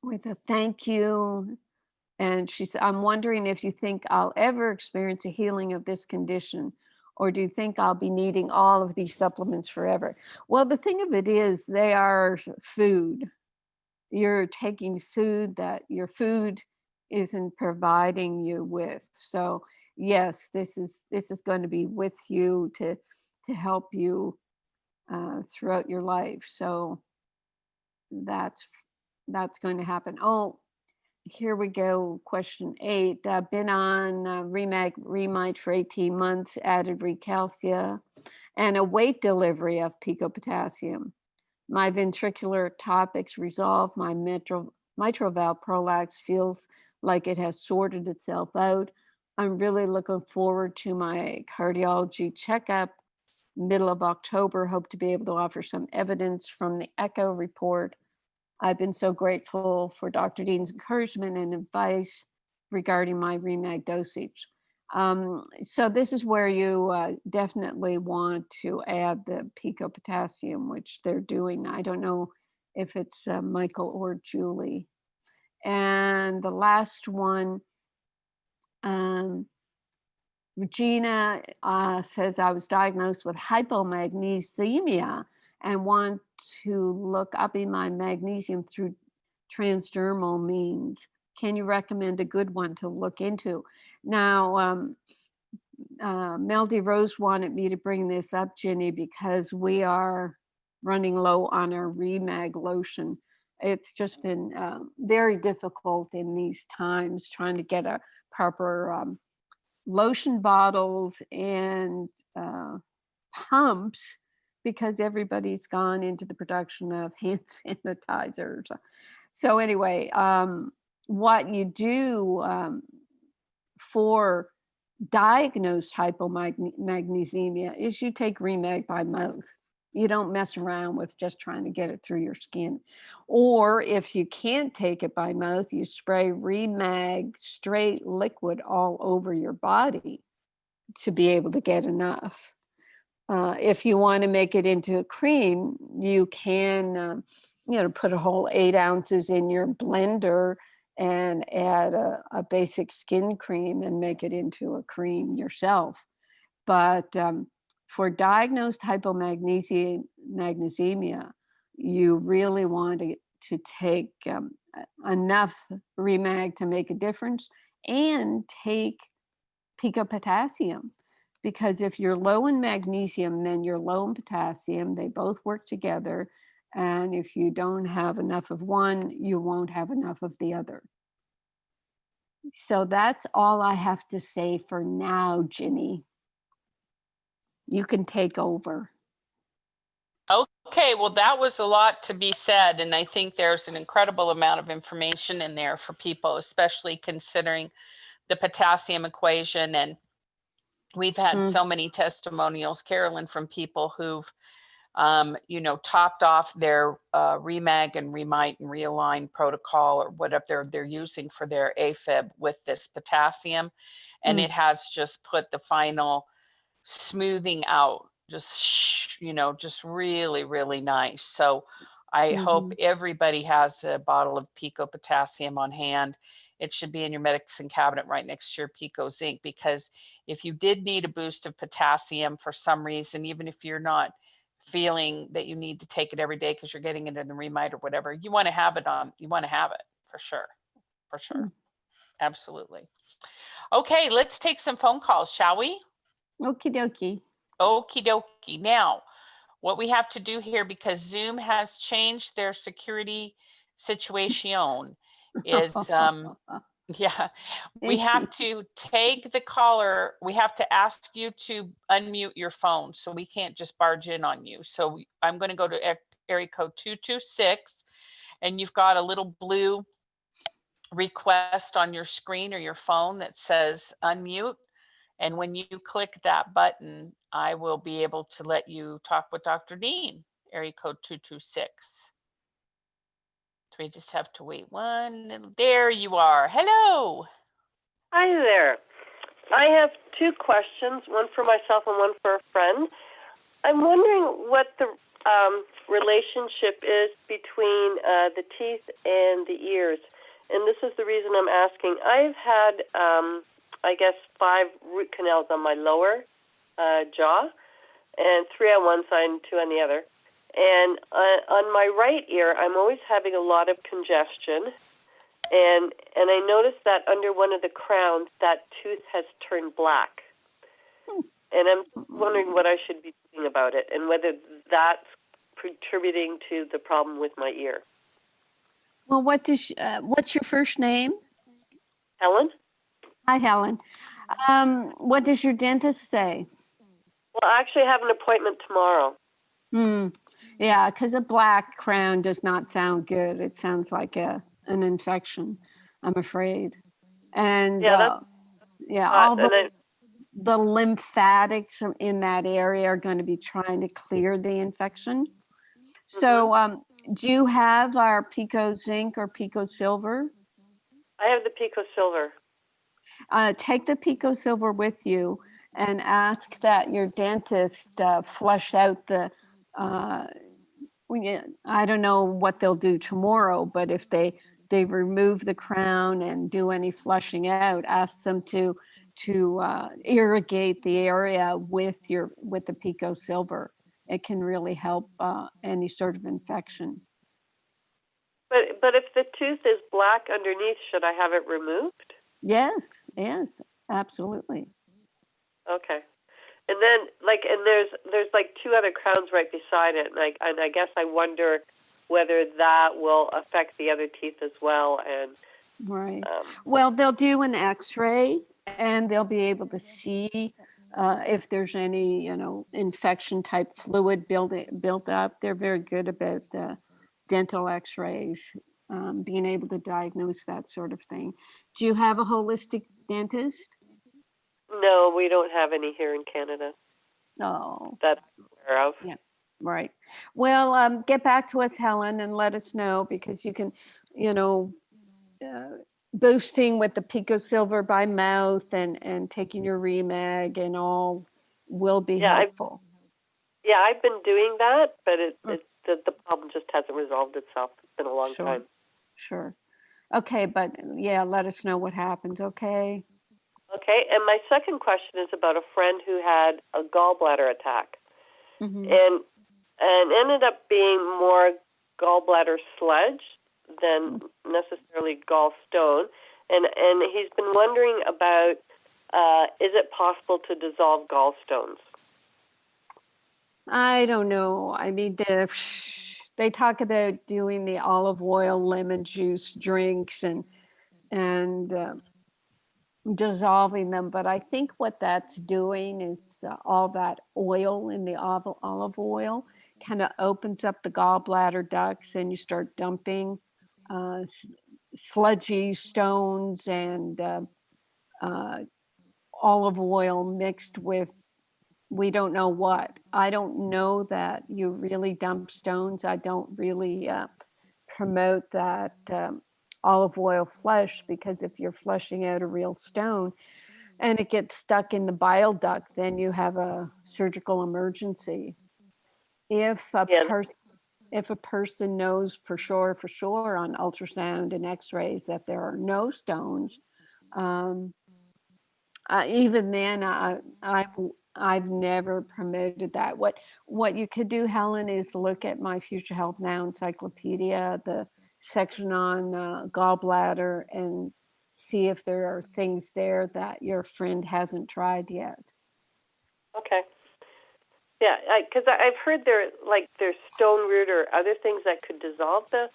Speaker 3: with a thank you. And she said, I'm wondering if you think I'll ever experience a healing of this condition, or do you think I'll be needing all of these supplements forever? Well, the thing of it is, they are food. You're taking food that your food isn't providing you with. So yes, this is going to be with you to help you throughout your life. So that's going to happen. Oh, here we go. Question 8. Been on Remite for 18 months, added recalcia, and await delivery of picopotassium. My ventricular ectopics resolved. My mitral valve prolapse feels like it has sorted itself out. I'm really looking forward to my cardiology checkup middle of October. Hope to be able to offer some evidence from the echo report. I've been so grateful for Dr. Dean's encouragement and advice regarding my Remag dosage. So this is where you definitely want to add the picopotassium, which they're doing. I don't know if it's Michael or Julie. And the last one, Regina says, I was diagnosed with hypomagnesemia and want to look up in my magnesium through transdermal means. Can you recommend a good one to look into? Now, Melody Rose wanted me to bring this up, Ginny, because we are running low on our Remag lotion. It's just been very difficult in these times trying to get a proper lotion bottles and pumps, because everybody's gone into the production of hand sanitizers. So anyway, what you do for diagnosed hypomagnesemia is you take Remag by mouth. You don't mess around with just trying to get it through your skin. Or if you can't take it by mouth, you spray Remag straight liquid all over your body to be able to get enough. If you want to make it into a cream, you can, put a whole 8 ounces in your blender and add a basic skin cream and make it into a cream yourself. But for diagnosed hypomagnesemia, you really want to take enough Remag to make a difference, and take picopotassium. Because if you're low in magnesium, then you're low in potassium. They both work together. And if you don't have enough of one, you won't have enough of the other. So that's all I have to say for now, Ginny. You can take over.
Speaker 2: Okay, well, that was a lot to be said. And I think there's an incredible amount of information in there for people, especially considering the potassium equation. And we've had so many testimonials, Carolyn, from people who've topped off their Remag and Remite and Realign protocol, or whatever they're using for their AFib, with this potassium. And it has just put the final smoothing out, just really, really nice. So I hope everybody has a bottle of Pico potassium on hand. It should be in your medicine cabinet right next to your Pico Zinc, because if you did need a boost of potassium for some reason, even if you're not feeling that you need to take it every day because you're getting it in the remind or whatever. You want to have it on, you want to have it for sure. For sure. Absolutely. Okay, let's take some phone calls, shall we?
Speaker 3: Okie dokie.
Speaker 2: Okie dokie. Now, what we have to do here, because Zoom has changed their security situation, is yeah, we have to take the caller. We have to ask you to unmute your phone, so we can't just barge in on you. So I'm going to go to area code 226, and you've got a little blue request on your screen or your phone that says unmute. And when you click that button, I will be able to let you talk with Dr. Dean, area code 226. So we just have to wait one. There you are. Hello.
Speaker 4: Hi there. I have two questions, one for myself and one for a friend. I'm wondering what the relationship is between the teeth and the ears. And this is the reason I'm asking. I've had, I guess, 5 root canals on my lower jaw, and 3 on one side and 2 on the other. And on my right ear, I'm always having a lot of congestion. And I noticed that under one of the crowns, that tooth has turned black. And I'm wondering what I should be doing about it and whether that's contributing to the problem with my ear.
Speaker 3: Well, what's your first name?
Speaker 4: Helen?
Speaker 3: Hi, Helen. What does your dentist say?
Speaker 4: Well, I actually have an appointment tomorrow.
Speaker 3: Yeah, because a black crown does not sound good. It sounds like an infection, I'm afraid. And all the lymphatics in that area are going to be trying to clear the infection. So do you have our Pico Zinc or Pico Silver?
Speaker 4: I have the Pico Silver.
Speaker 3: Take the Pico Silver with you and ask that your dentist flush out the, I don't know what they'll do tomorrow, but if they remove the crown and do any flushing out, ask them to irrigate the area with the Pico Silver. It can really help any sort of infection.
Speaker 4: But if the tooth is black underneath, should I have it removed?
Speaker 3: Yes, absolutely.
Speaker 4: Okay. And then there's 2 other crowns right beside it, and I guess I wonder whether that will affect the other teeth as well. And
Speaker 3: right. Well, they'll do an X-ray and they'll be able to see if there's any infection type fluid built up. They're very good about the dental X-rays, being able to diagnose that sort of thing. Do you have a holistic dentist?
Speaker 4: No, we don't have any here in Canada.
Speaker 3: No.
Speaker 4: That I'm aware of.
Speaker 3: Yeah. Right. Well, get back to us, Helen, and let us know, because you can, boosting with the Pico Silver by mouth and taking your Remag and all will be helpful.
Speaker 4: I've been doing that, but the problem just hasn't resolved itself. It's been a long time.
Speaker 3: Sure. Okay, but let us know what happens, okay?
Speaker 4: Okay, and my second question is about a friend who had a gallbladder attack. And ended up being more gallbladder sludge than necessarily gallstone. And he's been wondering about, is it possible to dissolve gallstones?
Speaker 3: I don't know. I mean, they talk about doing the olive oil, lemon juice drinks and dissolving them. But I think what that's doing is all that oil in the olive oil kind of opens up the gallbladder ducts, and you start dumping sludgy stones and olive oil mixed with we don't know what. I don't know that you really dump stones. I don't really promote that olive oil flush, because if you're flushing out a real stone and it gets stuck in the bile duct, then you have a surgical emergency. If a person knows for sure on ultrasound and x-rays that there are no stones, even then I've never promoted that. What you could do, Helen, is look at my Future Health Now encyclopedia, the section on gallbladder, and see if there are things there that your friend hasn't tried yet.
Speaker 4: Okay. Yeah, because I've heard there's stone root or other things that could dissolve the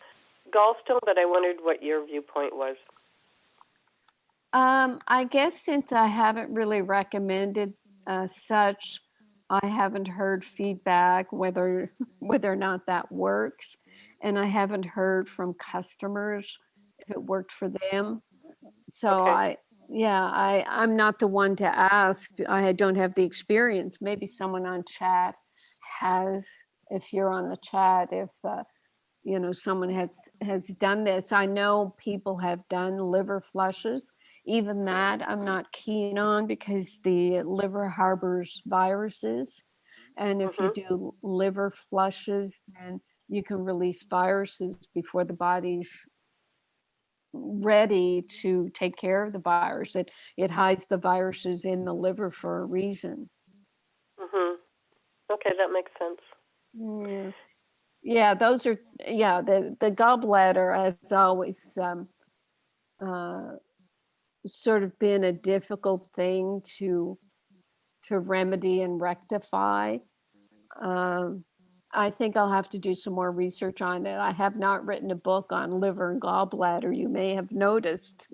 Speaker 4: gallstone, but I wondered what your viewpoint was.
Speaker 3: I guess since I haven't really recommended such, I haven't heard feedback whether or not that works, and I haven't heard from customers if it worked for them. So
Speaker 4: Okay.
Speaker 3: I'm not the one to ask. I don't have the experience. Maybe someone on chat has. If you're on the chat, if someone has done this. I know people have done liver flushes. Even that I'm not keen on because the liver harbors viruses. And if you do liver flushes, then you can release viruses before the body's ready to take care of the virus. It hides the viruses in the liver for a reason.
Speaker 4: Okay, that makes sense.
Speaker 3: Yeah, those are, the gallbladder has always sort of been a difficult thing to remedy and rectify. I think I'll have to do some more research on it. I have not written a book on liver and gallbladder. You may have noticed.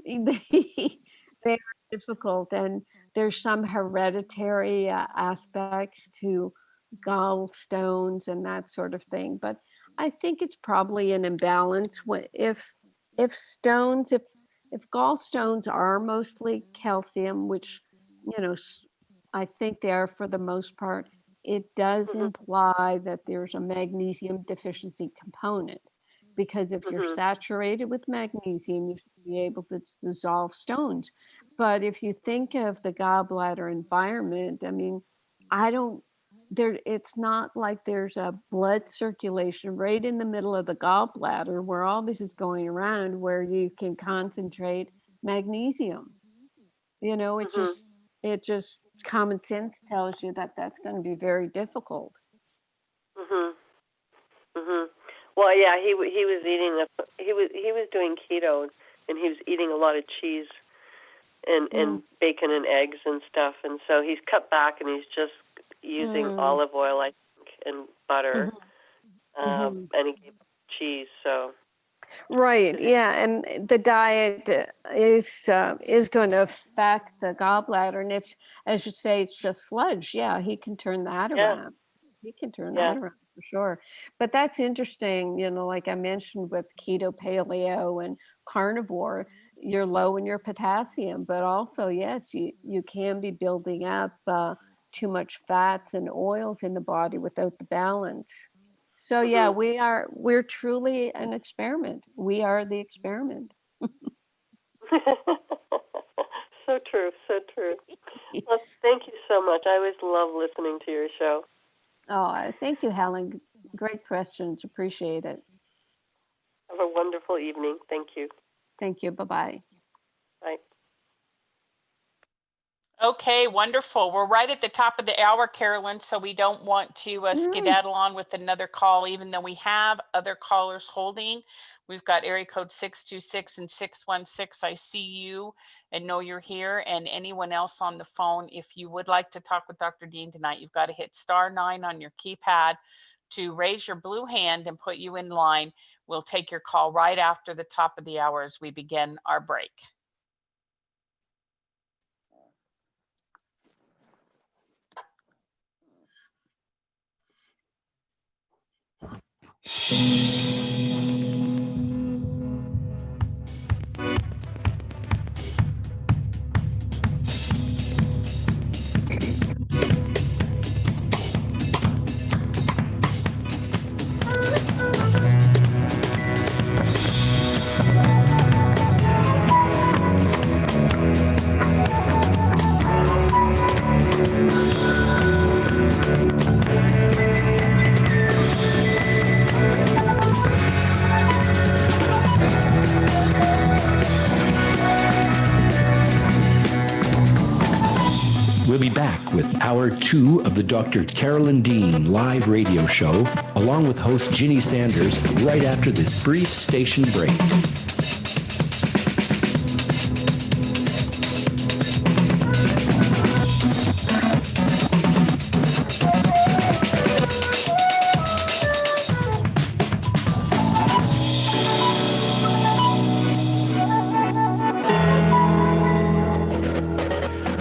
Speaker 3: They are difficult, and there's some hereditary aspects to gallstones and that sort of thing. But I think it's probably an imbalance. If gallstones are mostly calcium, which I think they are for the most part, it does imply that there's a magnesium deficiency component, because if you're saturated with magnesium, you should be able to dissolve stones. But if you think of the gallbladder environment, I mean, it's not like there's a blood circulation right in the middle of the gallbladder where all this is going around, where you can concentrate magnesium. It just common sense tells you that that's going to be very difficult.
Speaker 4: Well, yeah, he was eating he was doing keto, and he was eating a lot of cheese and bacon and eggs and stuff, and so he's cut back and he's just using olive oil, I think, and butter, and he gave cheese. So.
Speaker 3: Right. Yeah, and the diet is going to affect the gallbladder, and if, as you say, it's just sludge, he can turn that around. He can turn that around for sure. But that's interesting. Like I mentioned with keto, paleo, and carnivore, you're low in your potassium, but also yes, you can be building up too much fats and oils in the body without the balance. So we're truly an experiment. We are the experiment.
Speaker 4: So true, so true. Well, thank you so much. I always love listening to your show.
Speaker 3: Oh, thank you, Helen. Great questions. Appreciate it.
Speaker 4: Have a wonderful evening. Thank you.
Speaker 3: Thank you. Bye-bye.
Speaker 4: Bye.
Speaker 2: Okay, wonderful. We're right at the top of the hour, Carolyn, so we don't want to skedaddle on with another call, even though we have other callers holding. We've got area code 626 and 616. I see you and know you're here. And anyone else on the phone, if you would like to talk with Dr. Dean tonight, you've got to hit *9 on your keypad to raise your blue hand and put you in line. We'll take your call right after the top of the hour as we begin our break.
Speaker 1: Hour 2 of the Dr. Carolyn Dean live radio show, along with host Ginny Sanders, right after this brief station break.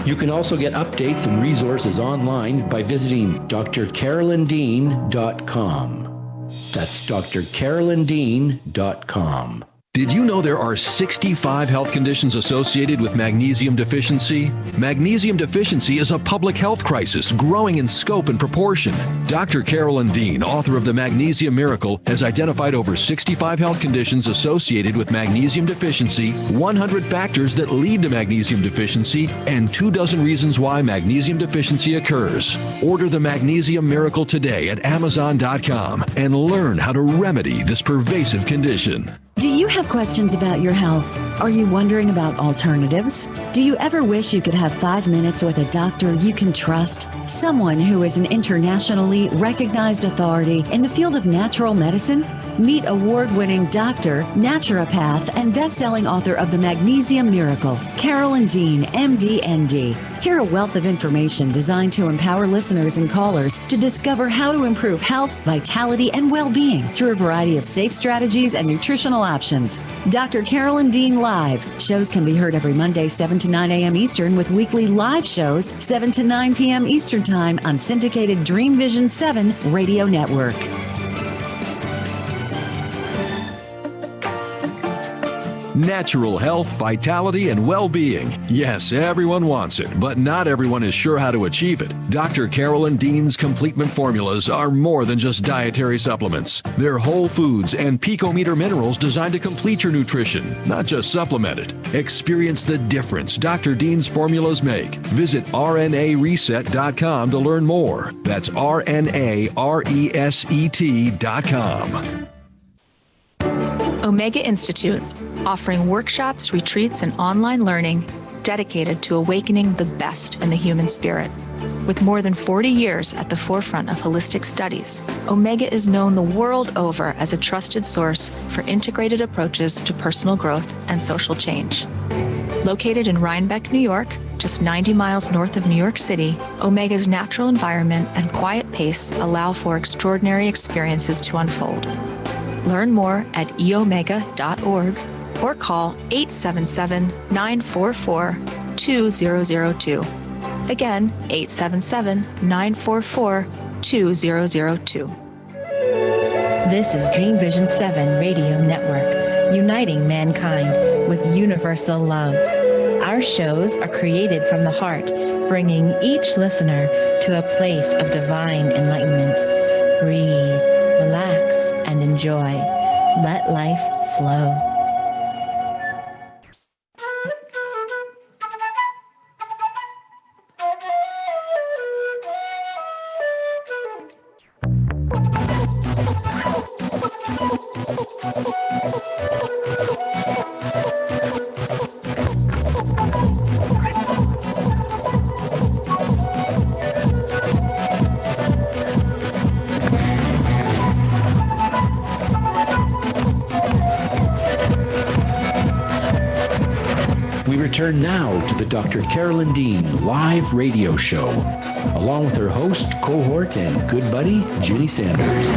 Speaker 1: You can also get updates and resources online by visiting drcarolyndean.com. That's drcarolyndean.com.
Speaker 5: Did you know there are 65 health conditions associated with magnesium deficiency? Magnesium deficiency is a public health crisis growing in scope and proportion. Dr. Carolyn Dean, author of The Magnesium Miracle, has identified over 65 health conditions associated with magnesium deficiency, 100 factors that lead to magnesium deficiency, and 24 reasons why magnesium deficiency occurs. Order The Magnesium Miracle today at Amazon.com and learn how to remedy this pervasive condition.
Speaker 6: Do you have questions about your health? Are you wondering about alternatives? Do you ever wish you could have 5 minutes with a doctor you can trust? Someone who is an internationally recognized authority in the field of natural medicine? Meet award-winning doctor, naturopath, and best-selling author of The Magnesium Miracle, Carolyn Dean, MD, ND. Hear a wealth of information designed to empower listeners and callers to discover how to improve health, vitality, and well-being through a variety of safe strategies and nutritional options. Dr. Carolyn Dean Live. Shows can be heard every Monday, 7 to 9 a.m. Eastern, with weekly live shows, 7 to 9 p.m. Eastern Time on syndicated Dream Vision 7 radio network.
Speaker 5: Natural health, vitality, and well-being. Yes, everyone wants it, but not everyone is sure how to achieve it. Dr. Carolyn Dean's Completement Formulas are more than just dietary supplements. They're whole foods and picometer minerals designed to complete your nutrition, not just supplement it. Experience the difference Dr. Dean's formulas make. Visit RNAreset.com to learn more. That's RNARESET.com.
Speaker 7: Omega Institute, offering workshops, retreats, and online learning dedicated to awakening the best in the human spirit. With more than 40 years at the forefront of holistic studies, Omega is known the world over as a trusted source for integrated approaches to personal growth and social change. Located in Rhinebeck, New York, just 90 miles north of New York City, Omega's natural environment and quiet pace allow for extraordinary experiences to unfold. Learn more at eomega.org or call 877-944-2002. Again, 877-944-2002.
Speaker 8: This is Dream Vision 7 Radio Network, uniting mankind with universal love. Our shows are created from the heart, bringing each listener to a place of divine enlightenment. Breathe, relax, and enjoy. Let life flow.
Speaker 1: Return now to the Dr. Carolyn Dean live radio show, along with her host, cohort, and good buddy, Ginny Sanders.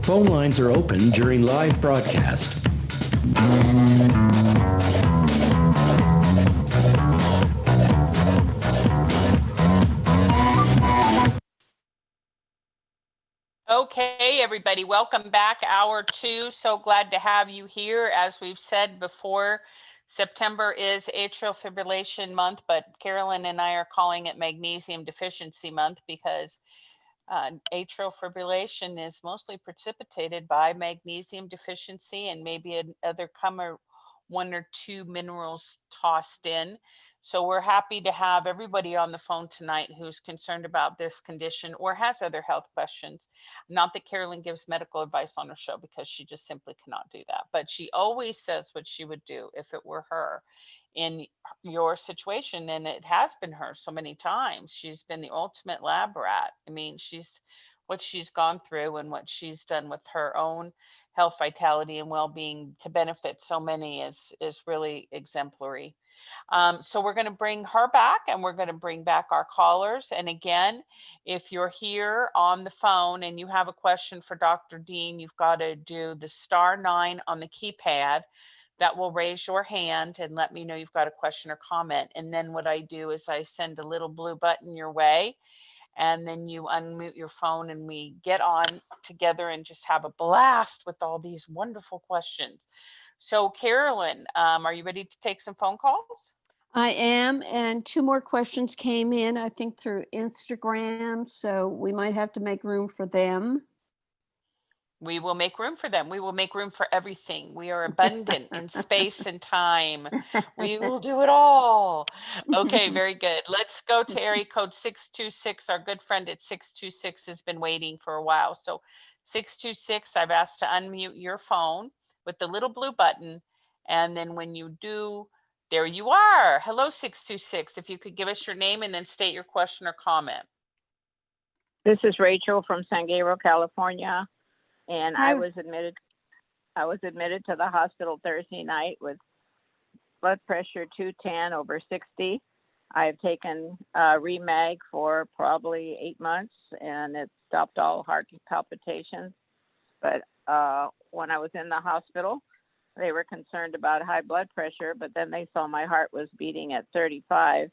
Speaker 1: Phone lines are open during live broadcast.
Speaker 2: Okay, everybody, welcome back. Hour 2. So glad to have you here. As we've said before, September is Atrial Fibrillation Month, but Carolyn and I are calling it Magnesium Deficiency Month because atrial fibrillation is mostly precipitated by magnesium deficiency, and maybe another 1 or 2 minerals tossed in. So we're happy to have everybody on the phone tonight who's concerned about this condition or has other health questions. Not that Carolyn gives medical advice on her show, because she just simply cannot do that. But she always says what she would do if it were her in your situation. And it has been her so many times. She's been the ultimate lab rat. I mean, what she's gone through and what she's done with her own health, vitality, and well-being to benefit so many is really exemplary. So we're going to bring her back, and we're going to bring back our callers. And again, if you're here on the phone and you have a question for Dr. Dean, you've got to do the *9 on the keypad. That will raise your hand and let me know you've got a question or comment. And then what I do is I send a little blue button your way, and then you unmute your phone and we get on together and just have a blast with all these wonderful questions. So Carolyn, are you ready to take some phone calls?
Speaker 3: I am, and 2 more questions came in, I think through Instagram, so we might have to make room for them.
Speaker 2: We will make room for them. We will make room for everything. We are abundant in space and time. We will do it all. Okay, very good. Let's go to area code 626. Our good friend at 626 has been waiting for a while. So 626, I've asked to unmute your phone with the little blue button. And then when you do, there you are. Hello, 626. If you could give us your name and then state your question or comment.
Speaker 9: This is Rachel from San Gabriel, California. And
Speaker 3: Hi.
Speaker 9: I was admitted to the hospital Thursday night with blood pressure 210 over 60. I've taken Remag for probably 8 months, and it stopped all heart palpitations. But when I was in the hospital, they were concerned about high blood pressure, but then they saw my heart was beating at 35,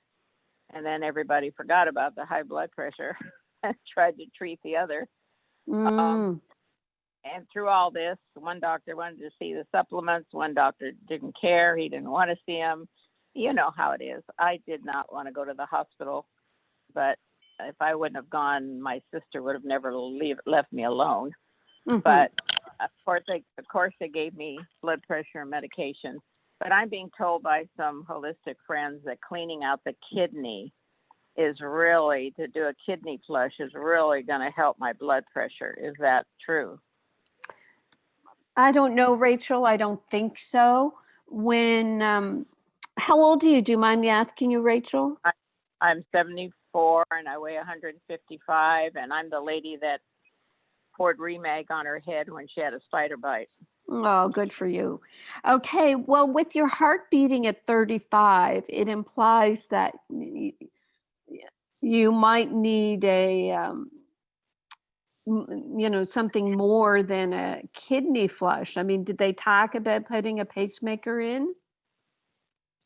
Speaker 9: and then everybody forgot about the high blood pressure and tried to treat the other. And through all this, one doctor wanted to see the supplements. One doctor didn't care. He didn't want to see them. You know how it is. I did not want to go to the hospital, but if I wouldn't have gone, my sister would have never left me alone. But of course, they gave me blood pressure medication. But I'm being told by some holistic friends that cleaning out the kidney is really, to do a kidney flush is really going to help my blood pressure. Is that true?
Speaker 3: I don't know, Rachel. I don't think so. When, how old are you? Do you mind me asking you, Rachel?
Speaker 9: I'm 74 and I weigh 155, and I'm the lady that poured Remag on her head when she had a spider bite.
Speaker 3: Oh, good for you. Okay, well, with your heart beating at 35, it implies that you might need a, something more than a kidney flush. I mean, did they talk about putting a pacemaker in?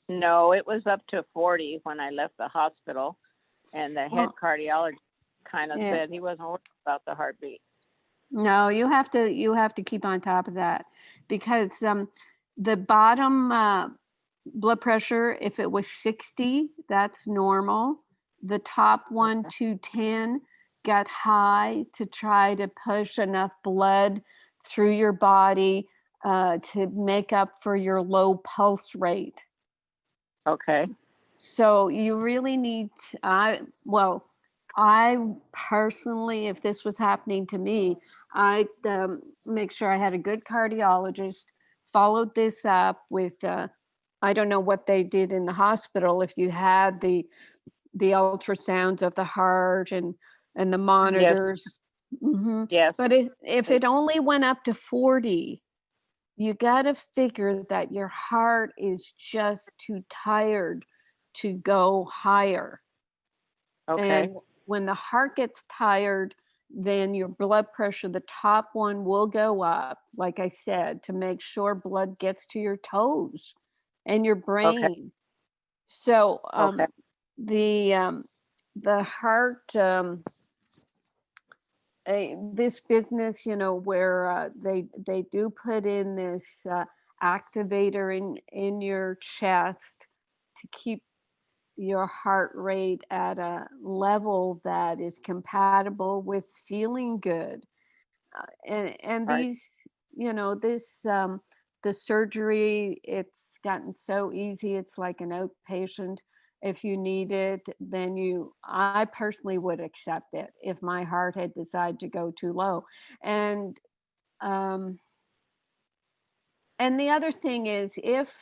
Speaker 9: No, it was up to 40 when I left the hospital, and the head cardiologist kind of said he wasn't worried about the heartbeat.
Speaker 3: No, you have to keep on top of that, because the bottom blood pressure, if it was 60, that's normal. The top one, 210, got high to try to push enough blood through your body to make up for your low pulse rate.
Speaker 9: Okay.
Speaker 3: So you really need, I personally, if this was happening to me, I'd make sure I had a good cardiologist, followed this up with, I don't know what they did in the hospital, if you had the ultrasounds of the heart and the monitors. Yes.
Speaker 9: Yes.
Speaker 3: But if it only went up to 40, you got to figure that your heart is just too tired to go higher.
Speaker 9: Okay.
Speaker 3: And when the heart gets tired, then your blood pressure, the top one, will go up, like I said, to make sure blood gets to your toes and your brain.
Speaker 9: Okay.
Speaker 3: So
Speaker 9: Okay.
Speaker 3: the heart, this business, where they do put in this activator in your chest to keep your heart rate at a level that is compatible with feeling good. And
Speaker 9: Right.
Speaker 3: these, this, the surgery, it's gotten so easy. It's like an outpatient. If you need it, then I personally would accept it if my heart had decided to go too low. And um, and the other thing is, if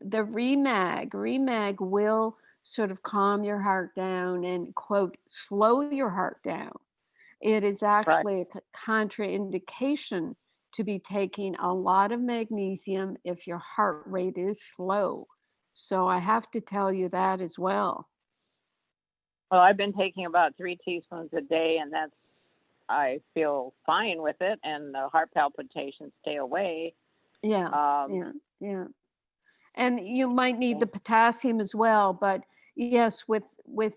Speaker 3: the Remag will sort of calm your heart down and, quote, slow your heart down. It is
Speaker 9: Right.
Speaker 3: actually a contraindication to be taking a lot of magnesium if your heart rate is slow. So I have to tell you that as well.
Speaker 9: Well, I've been taking about 3 teaspoons a day, and I feel fine with it, and the heart palpitations stay away.
Speaker 3: Yeah, yeah. And you might need the potassium as well, but yes, with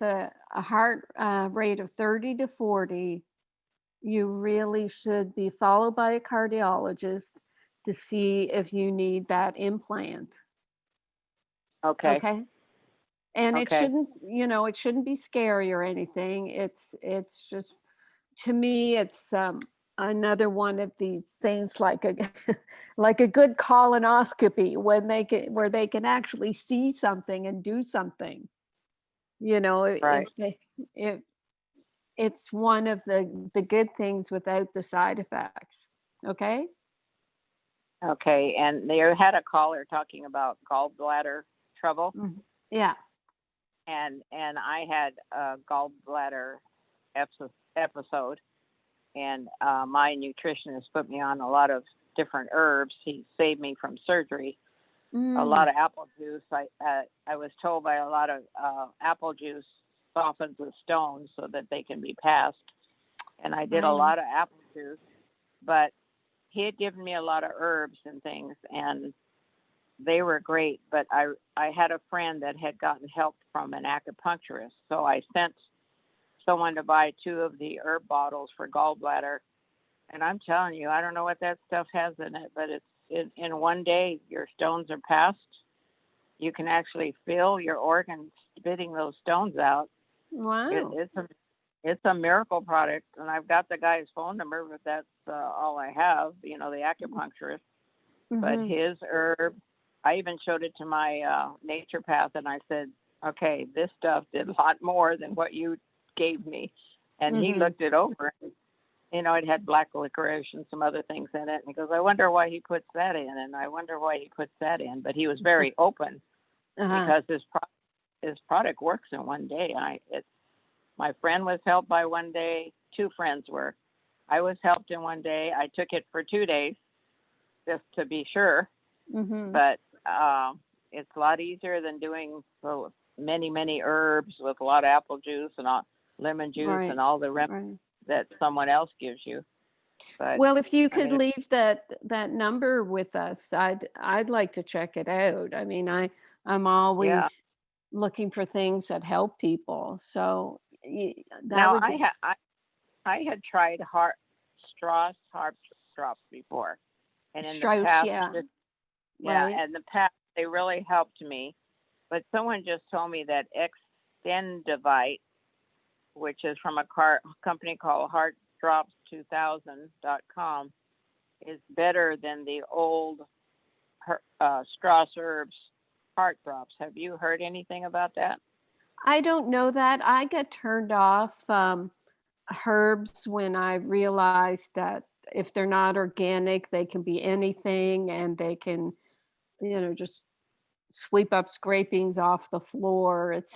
Speaker 3: a heart rate of 30 to 40, you really should be followed by a cardiologist to see if you need that implant.
Speaker 9: Okay.
Speaker 3: Okay. And it
Speaker 9: Okay.
Speaker 3: shouldn't, it shouldn't be scary or anything. It's just, to me, it's another one of these things like a like a good colonoscopy where they can actually see something and do something.
Speaker 9: Right.
Speaker 3: If it's one of the good things without the side effects. Okay.
Speaker 9: Okay. And they had a caller talking about gallbladder trouble,
Speaker 3: Yeah.
Speaker 9: and I had a gallbladder episode, and my nutritionist put me on a lot of different herbs. He saved me from surgery. A lot of apple juice. I was told by a lot of apple juice softens the stones so that they can be passed. And I did a lot of apple juice, but he had given me a lot of herbs and things, and they were great. But I had a friend that had gotten help from an acupuncturist, so I sent someone to buy 2 of the herb bottles for gallbladder. And I'm telling you, I don't know what that stuff has in it, but it's in one day your stones are passed. You can actually feel your organs spitting those stones out.
Speaker 3: Wow.
Speaker 9: It's a miracle product, and I've got the guy's phone number, but that's all I have. The acupuncturist. But his herb, I even showed it to my naturopath, and I said, "Okay, this stuff did a lot more than what you gave me." And he looked it over. It had black licorice and some other things in it. And he goes, "I wonder why he puts that in, and I wonder why he puts that in." But he was very open because his product works in one day. My friend was helped by one day. 2 friends were. I was helped in one day. I took it for 2 days just to be sure. But it's a lot easier than doing many herbs with a lot of apple juice and lemon juice and all the remedies that someone else gives you. But
Speaker 3: well, if you could leave that number with us, I'd like to check it out. I mean, I'm always looking for things that help people. So
Speaker 9: now I had tried Strauss heart drops before, and in
Speaker 3: Strauss,
Speaker 9: the past, in the past they really helped me. But someone just told me that Extendivite, which is from a company called HeartDrops2000.com, is better than the old Strauss herbs heart drops. Have you heard anything about that?
Speaker 3: I don't know that. I get turned off herbs when I realize that if they're not organic, they can be anything, and they can, just sweep up scrapings off the floor, et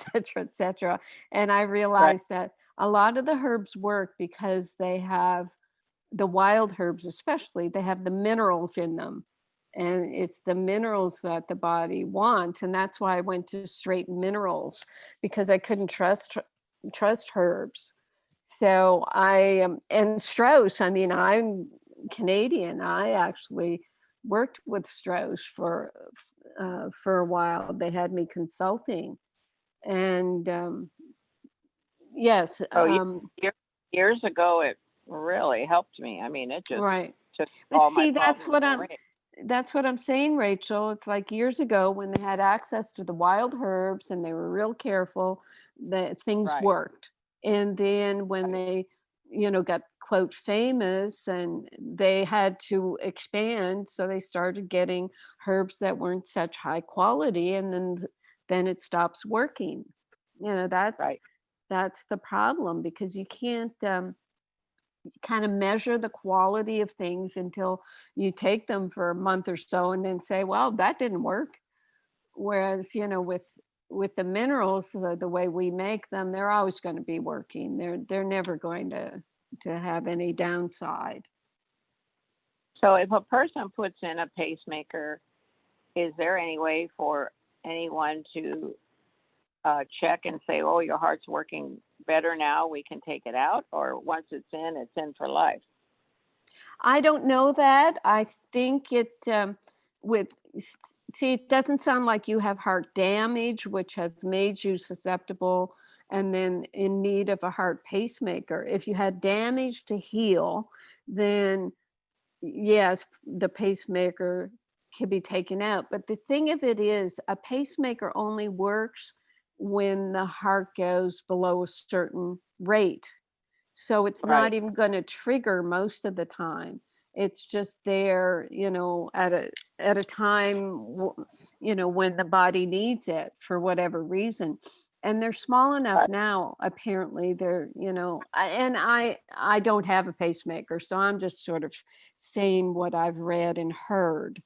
Speaker 3: cetera. And I realized that a lot of the herbs work because they have the wild herbs, especially, they have the minerals in them. And it's the minerals that the body wants. And that's why I went to straight minerals, because I couldn't trust herbs. So and Strauss, I mean, I'm Canadian. I actually worked with Strauss for a while. They had me consulting, and yes.
Speaker 9: Years ago, it really helped me. I mean, it just took
Speaker 3: But
Speaker 9: all
Speaker 3: see,
Speaker 9: my problems away.
Speaker 3: That's what I'm saying, Rachel. It's like years ago when they had access to the wild herbs and they were real careful, that things worked. And then when they, got quote famous, and they had to expand, so they started getting herbs that weren't such high quality, and then it stops working.
Speaker 9: Right.
Speaker 3: That's the problem, because you can't kind of measure the quality of things until you take them for a month or so and then say, well, that didn't work. Whereas, with the minerals, the way we make them, they're always going to be working. They're never going to have any downside.
Speaker 9: So if a person puts in a pacemaker, is there any way for anyone to check and say, oh, your heart's working better now, we can take it out? Or once it's in for life?
Speaker 3: I don't know that. I think it it doesn't sound like you have heart damage, which has made you susceptible and then in need of a heart pacemaker. If you had damage to heal, then yes, the pacemaker can be taken out. But the thing of it is, a pacemaker only works when the heart goes below a certain rate. So it's
Speaker 9: Right.
Speaker 3: not even going to trigger most of the time. It's just there, at a time, when the body needs it for whatever reason. And they're small enough now, apparently they're, and I don't have a pacemaker, so I'm just sort of saying what I've read and heard.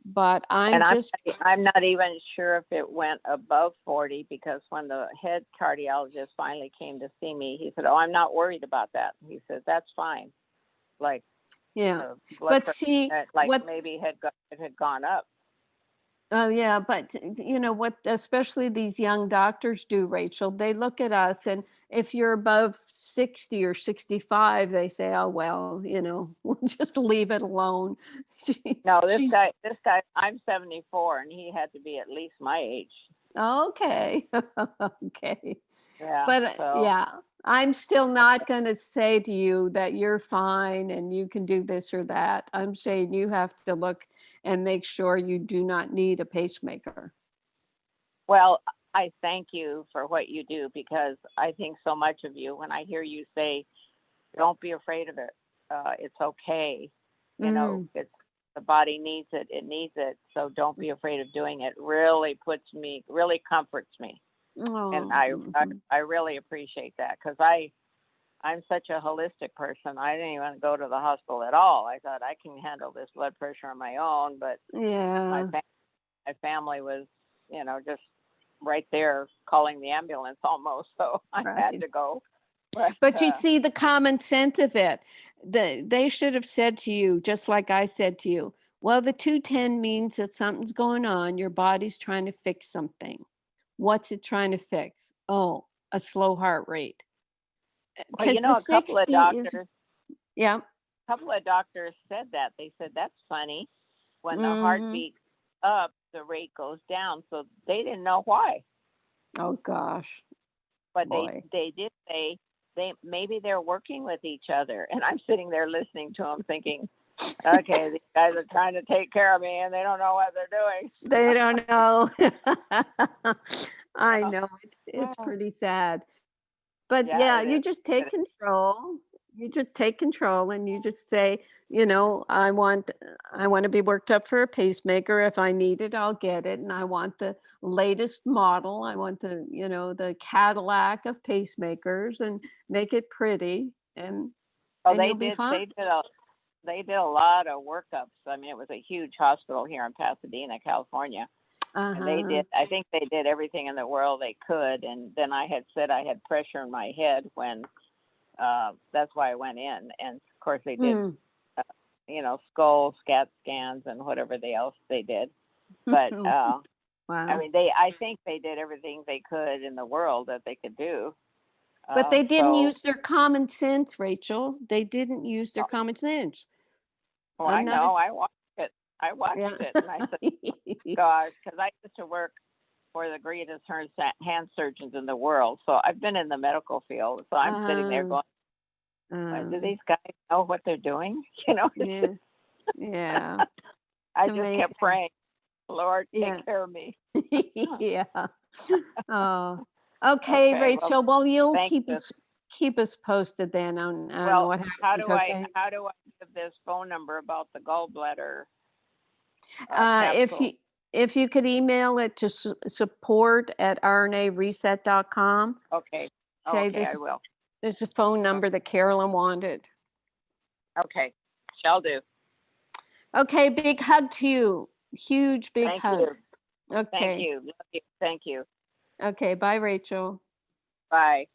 Speaker 3: But I'm
Speaker 9: not even sure if it went above 40, because when the head cardiologist finally came to see me, he said, oh, I'm not worried about that. He said, that's fine. Like,
Speaker 3: yeah,
Speaker 9: blood
Speaker 3: but
Speaker 9: pressure,
Speaker 3: see,
Speaker 9: maybe it had gone up.
Speaker 3: Oh yeah, but what especially these young doctors do, Rachel, they look at us, and if you're above 60 or 65, they say, oh well, we'll just leave it alone.
Speaker 9: No, this guy, I'm 74, and he had to be at least my age.
Speaker 3: Okay. Okay.
Speaker 9: Yeah.
Speaker 3: But yeah, I'm still not going to say to you that you're fine and you can do this or that. I'm saying you have to look and make sure you do not need a pacemaker.
Speaker 9: Well, I thank you for what you do, because I think so much of you when I hear you say, don't be afraid of it. It's okay. It's the body needs it. It needs it. So don't be afraid of doing it. Really comforts me.
Speaker 3: Oh.
Speaker 9: And I really appreciate that, because I'm such a holistic person. I didn't even go to the hospital at all. I thought I can handle this blood pressure on my own, but
Speaker 3: yeah,
Speaker 9: my family was, just right there calling the ambulance almost. So I had to go.
Speaker 3: But you see the common sense of it. They should have said to you, just like I said to you, well, the 210 means that something's going on. Your body's trying to fix something. What's it trying to fix? Oh, a slow heart rate.
Speaker 9: Well, a couple of doctors said that. They said, that's funny. When the heart beats up, the rate goes down. So they didn't know why.
Speaker 3: Oh gosh.
Speaker 9: But they did say maybe they're working with each other. And I'm sitting there listening to them thinking, okay, these guys are trying to take care of me and they don't know what they're doing.
Speaker 3: They don't know. I know, it's pretty sad. But yeah, you just take control. You just take control and you just say, I want to be worked up for a pacemaker. If I need it, I'll get it. And I want the latest model. I want the Cadillac of pacemakers, and make it pretty. And you'll be fine.
Speaker 9: They did a lot of workups. I mean, it was a huge hospital here in Pasadena, California. And I think they did everything in the world they could. And then I had said I had pressure in my head when, that's why I went in. And of course they did, skull, SCAT scans and whatever else they did. But,
Speaker 3: wow.
Speaker 9: I mean, I think they did everything they could in the world that they could do.
Speaker 3: But they didn't use their common sense, Rachel. They didn't use their common sense.
Speaker 9: Oh, I know. I watched it. And I said, gosh, because I used to work for the greatest hand surgeons in the world. So I've been in the medical field. So I'm sitting there going, do these guys know what they're doing?
Speaker 3: Yeah.
Speaker 9: I just kept praying, Lord, take care of me.
Speaker 3: Yeah. Oh. Okay, Rachel. Well, you'll keep us keep us posted then on
Speaker 9: Well,
Speaker 3: what happens. Okay.
Speaker 9: how do I give this phone number about the gallbladder
Speaker 3: If
Speaker 9: capsule?
Speaker 3: you could email it to support@rnareset.com.
Speaker 9: Okay.
Speaker 3: Say
Speaker 9: Okay, I will.
Speaker 3: There's a phone number that Carolyn wanted.
Speaker 9: Okay, shall do.
Speaker 3: Okay, big hug to you. Huge big
Speaker 9: Thank
Speaker 3: hug.
Speaker 9: you.
Speaker 3: Okay.
Speaker 9: Thank you. Love you. Thank you.
Speaker 3: Okay, bye, Rachel.
Speaker 9: Bye.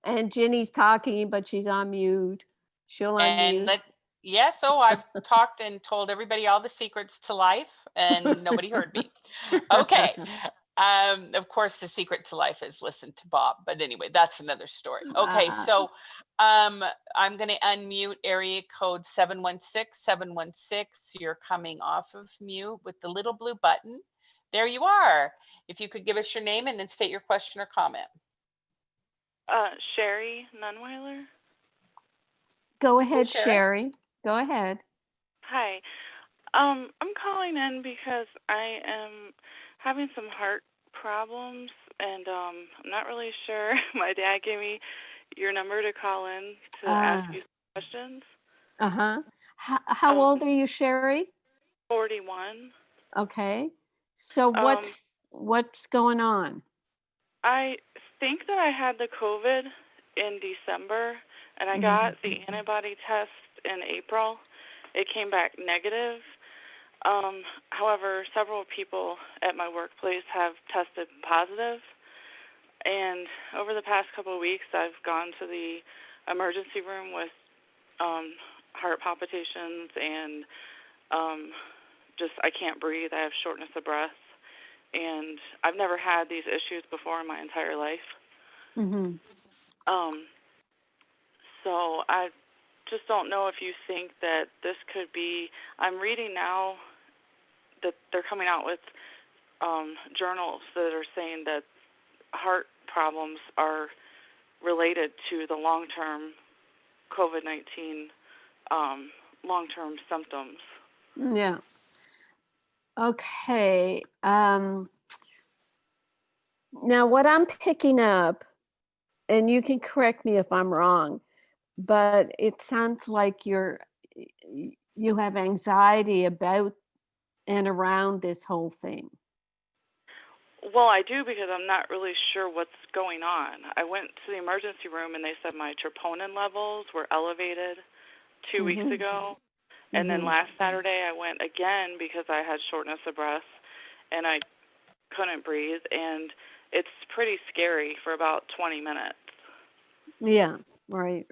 Speaker 3: And Ginny's talking, but she's on mute. She'll
Speaker 2: And
Speaker 3: unmute.
Speaker 2: so I've talked and told everybody all the secrets to life, and nobody heard me. Okay. Of course, the secret to life is listen to Bob, but anyway, that's another story. Okay, so I'm going to unmute area code 716-716. You're coming off of mute with the little blue button. There you are. If you could give us your name and then state your question or comment.
Speaker 10: Sherry Nunweiler.
Speaker 3: Go ahead,
Speaker 2: Sherry.
Speaker 3: Sherry. Go ahead.
Speaker 10: Hi. I'm calling in because I am having some heart problems, and I'm not really sure. My dad gave me your number to call in to ask you some questions.
Speaker 3: Uh-huh. How old are you, Sherry?
Speaker 10: 41.
Speaker 3: Okay. So what's going on?
Speaker 10: I think that I had the COVID in December, and I got the antibody test in April. It came back negative. However, several people at my workplace have tested positive, and over the past couple of weeks, I've gone to the emergency room with heart palpitations and just I can't breathe. I have shortness of breath, and I've never had these issues before in my entire life. So I just don't know if you think that this could be. I'm reading now that they're coming out with journals that are saying that heart problems are related to the long-term COVID-19 long-term symptoms.
Speaker 3: Yeah. Okay. Now what I'm picking up, and you can correct me if I'm wrong, but it sounds like you have anxiety about and around this whole thing.
Speaker 10: Well, I do, because I'm not really sure what's going on. I went to the emergency room and they said my troponin levels were elevated 2 weeks ago. And then last Saturday I went again because I had shortness of breath and I couldn't breathe. And it's pretty scary for about 20 minutes.
Speaker 3: Yeah, right.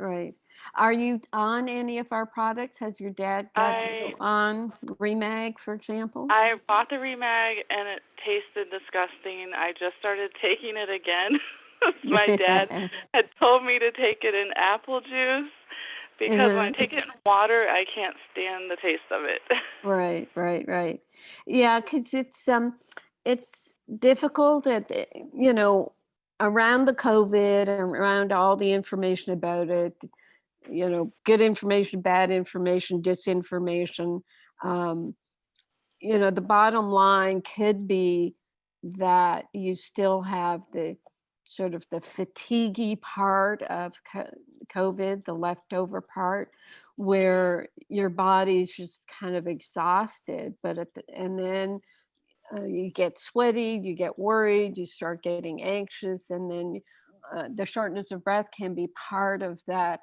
Speaker 3: Are you on any of our products? Has your dad got you on Remag, for example?
Speaker 10: I bought the Remag and it tasted disgusting. I just started taking it again. My dad had told me to take it in apple juice because when I take it in water, I can't stand the taste of it.
Speaker 3: Right. Yeah, because it's difficult around the COVID and around all the information about it, good information, bad information, disinformation. The bottom line could be that you still have the sort of the fatiguey part of COVID, the leftover part, where your body's just kind of exhausted, and then you get sweaty, you get worried, you start getting anxious, and then the shortness of breath can be part of that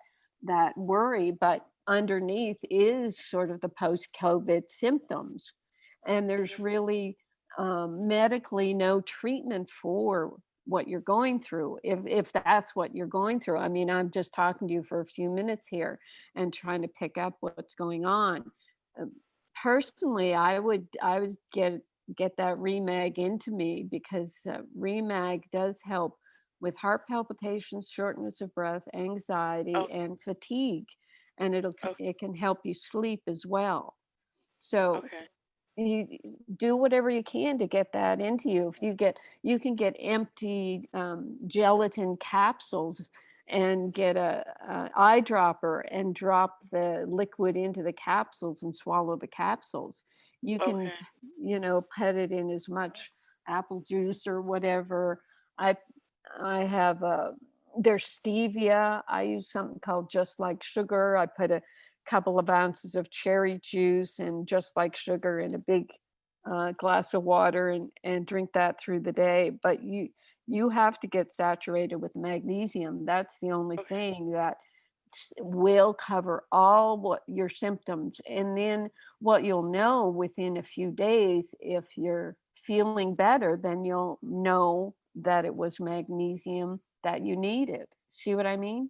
Speaker 3: worry, but underneath is sort of the post-COVID symptoms. And there's really medically no treatment for what you're going through, if that's what you're going through. I mean, I'm just talking to you for a few minutes here and trying to pick up what's going on. Personally, I would get that Remag into me, because Remag does help with heart palpitations, shortness of breath, anxiety, and fatigue, and it can help you sleep as well. So you do whatever you can to get that into you. If you can get empty gelatin capsules and get a eyedropper and drop the liquid into the capsules and swallow the capsules. You can,
Speaker 10: Okay.
Speaker 3: put it in as much apple juice or whatever. I I have there's stevia. I use something called Just Like Sugar. I put a couple of ounces of cherry juice and Just Like Sugar in a big glass of water and drink that through the day. But you have to get saturated with magnesium. That's the only
Speaker 10: Okay.
Speaker 3: thing that will cover all what your symptoms. And then what you'll know within a few days, if you're feeling better, then you'll know that it was magnesium that you needed. See what I mean?